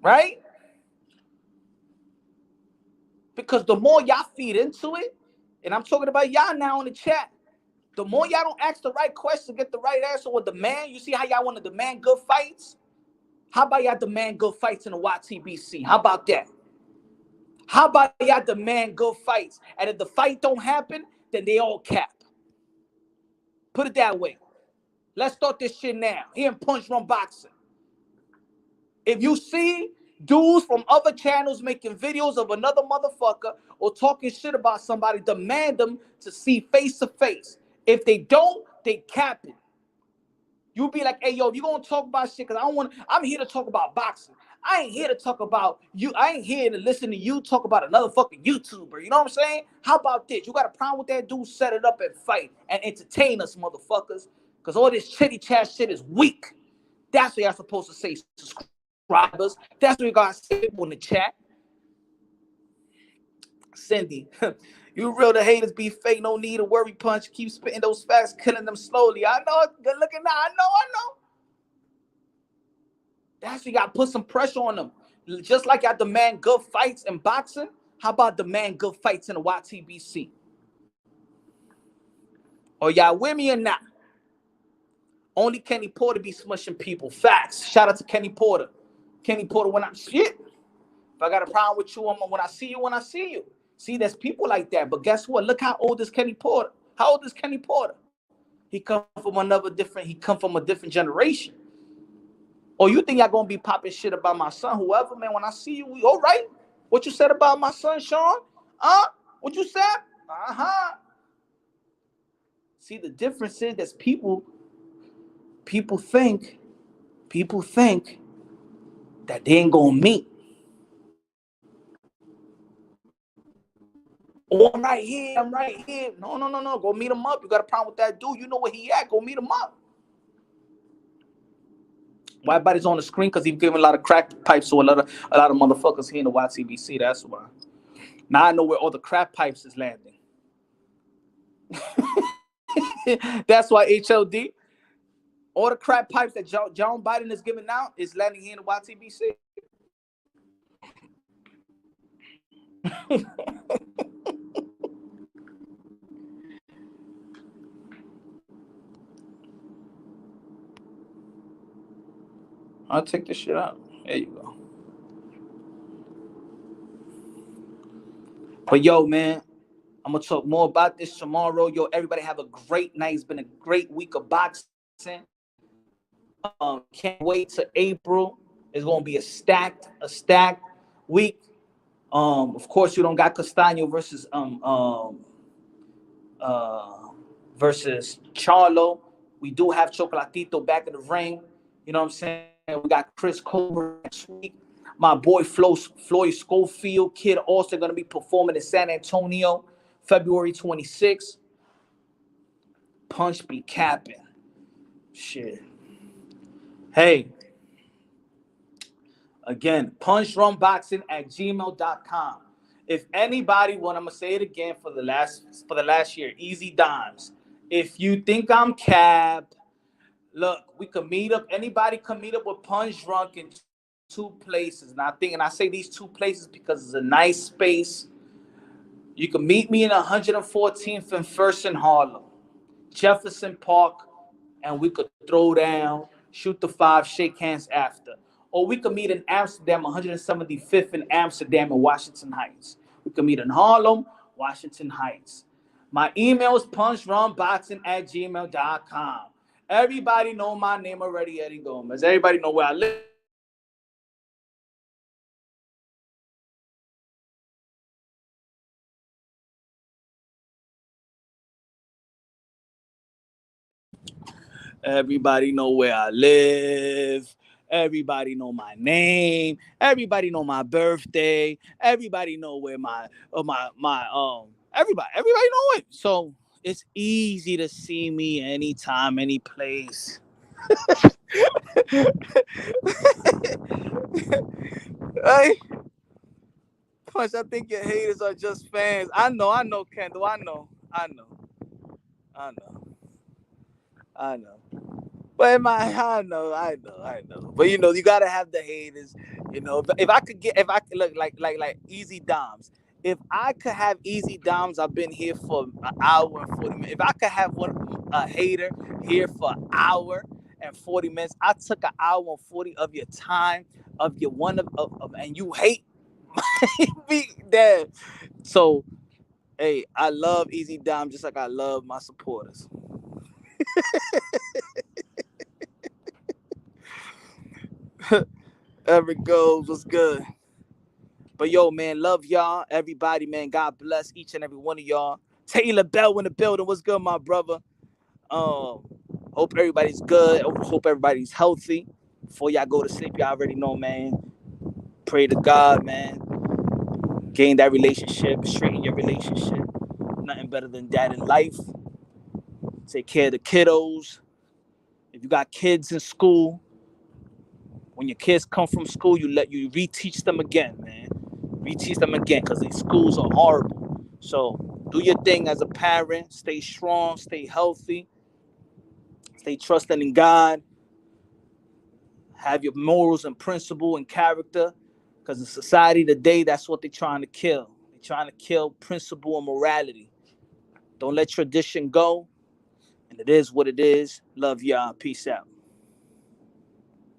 Right? Because the more y'all feed into it, and I'm talking about y'all now in the chat, the more y'all don't ask the right question, get the right answer, or demand. You see how y'all want to demand good fights? How about y'all demand good fights in the YTBC? How about that? How about y'all demand good fights? And if the fight don't happen, then they all cap. Put it that way. Let's start this shit now. Here in Punch Drunk Boxing. If you see dudes from other channels making videos of another motherfucker or talking shit about somebody, demand them to see face to face. If they don't, they cap it. You be like, "Hey, yo, if you gonna talk about shit, because I'm here to talk about boxing. I ain't here to talk about you. I ain't here to listen to you talk about another fucking YouTuber." You know what I'm saying? How about this? You got a problem with that dude? Set it up and fight and entertain us, motherfuckers. Because all this chitty chat shit is weak. That's what y'all supposed to say, subscribers. That's what you gotta say in the chat. Cindy, you real, the haters be fake, no need to worry, Punch. Keep spitting those facts, killing them slowly. I know, good looking now. I know. That's why you got to put some pressure on them. Just like I demand good fights in boxing, how about demand good fights in the YTBC? Or y'all with me or not? Only Kenny Porter be smushing people. Facts. Shout out to Kenny Porter. Kenny Porter, when I'm shit. If I got a problem with you, when I see you. See, there's people like that. But guess what? Look how old is Kenny Porter. How old is Kenny Porter? He come from a different generation. Or you think y'all gonna be popping shit about my son, whoever, man? When I see you, we all right. What you said about my son, Sean? What you said? See, the difference is that people think that they ain't gonna meet. Oh, I'm right here. No. Go meet him up. You got a problem with that dude? You know where he at? Go meet him up. Why everybody's on the screen? Because he's giving a lot of crack pipes to a lot of motherfuckers here in the YTBC. That's why. Now I know where all the crack pipes is landing. That's why HLD. All the crack pipes that John Biden is giving out is landing here in the YTBC. I'll take this shit out. There you go. But yo, man, I'm gonna talk more about this tomorrow. Yo, everybody have a great night. It's been a great week of boxing. Can't wait till April. It's gonna be a stacked week. Of course, you don't got Castaño versus Charlo. We do have Chocolatito back in the ring. You know what I'm saying? We got Chris Colbert next week. My boy Floyd Schofield, Kid Austin, going to be performing in San Antonio, February 26th. Punch be capping. Shit. Hey. Again, punchrunboxing@gmail.com. If anybody I'm going to say it again for the last year, Easy Dimes. If you think I'm capped, look, we could meet up. Anybody can meet up with Punch Drunk in two places. And I say these two places because it's a nice space. You can meet me in 114th and First in Harlem, Jefferson Park, and we could throw down, shoot the five, shake hands after. Or we could meet in Amsterdam, 175th in Amsterdam and Washington Heights. We could meet in Harlem, Washington Heights. My email is punchrunboxing@gmail.com. Everybody know my name already, Eddie Gomez. Everybody know where I live. Everybody know where I live. Everybody know my name. Everybody know my birthday. Everybody know where everybody know it. So it's easy to see me anytime, any place. Hey, Punch, I think your haters are just fans. I know, Kendall. I know. But I know. But you gotta have the haters. If I could look like Easy Doms. If I could have Easy Doms, I've been here for an hour and 40 minutes. If I could have a hater here for an hour and 40 minutes, I took an hour and 40 of your time, of your and you hate me there. So, hey, I love Easy Dom just like I love my supporters. Ever goes, what's good? But yo, man, love y'all, everybody, man. God bless each and every one of y'all. Taylor Bell in the building. What's good, my brother? Hope everybody's good. Hope everybody's healthy. Before y'all go to sleep, y'all already know, man. Pray to God, man. Gain that relationship, straighten your relationship. Nothing better than that in life. Take care of the kiddos. If you got kids in school, when your kids come from school, you reteach them again, man. Reteach them again, because these schools are horrible. So do your thing as a parent. Stay strong, stay healthy, stay trusting in God. Have your morals and principle and character, because in society today, that's what they're trying to kill. They're trying to kill principle and morality. Don't let tradition go. And it is what it is. Love y'all. Peace out.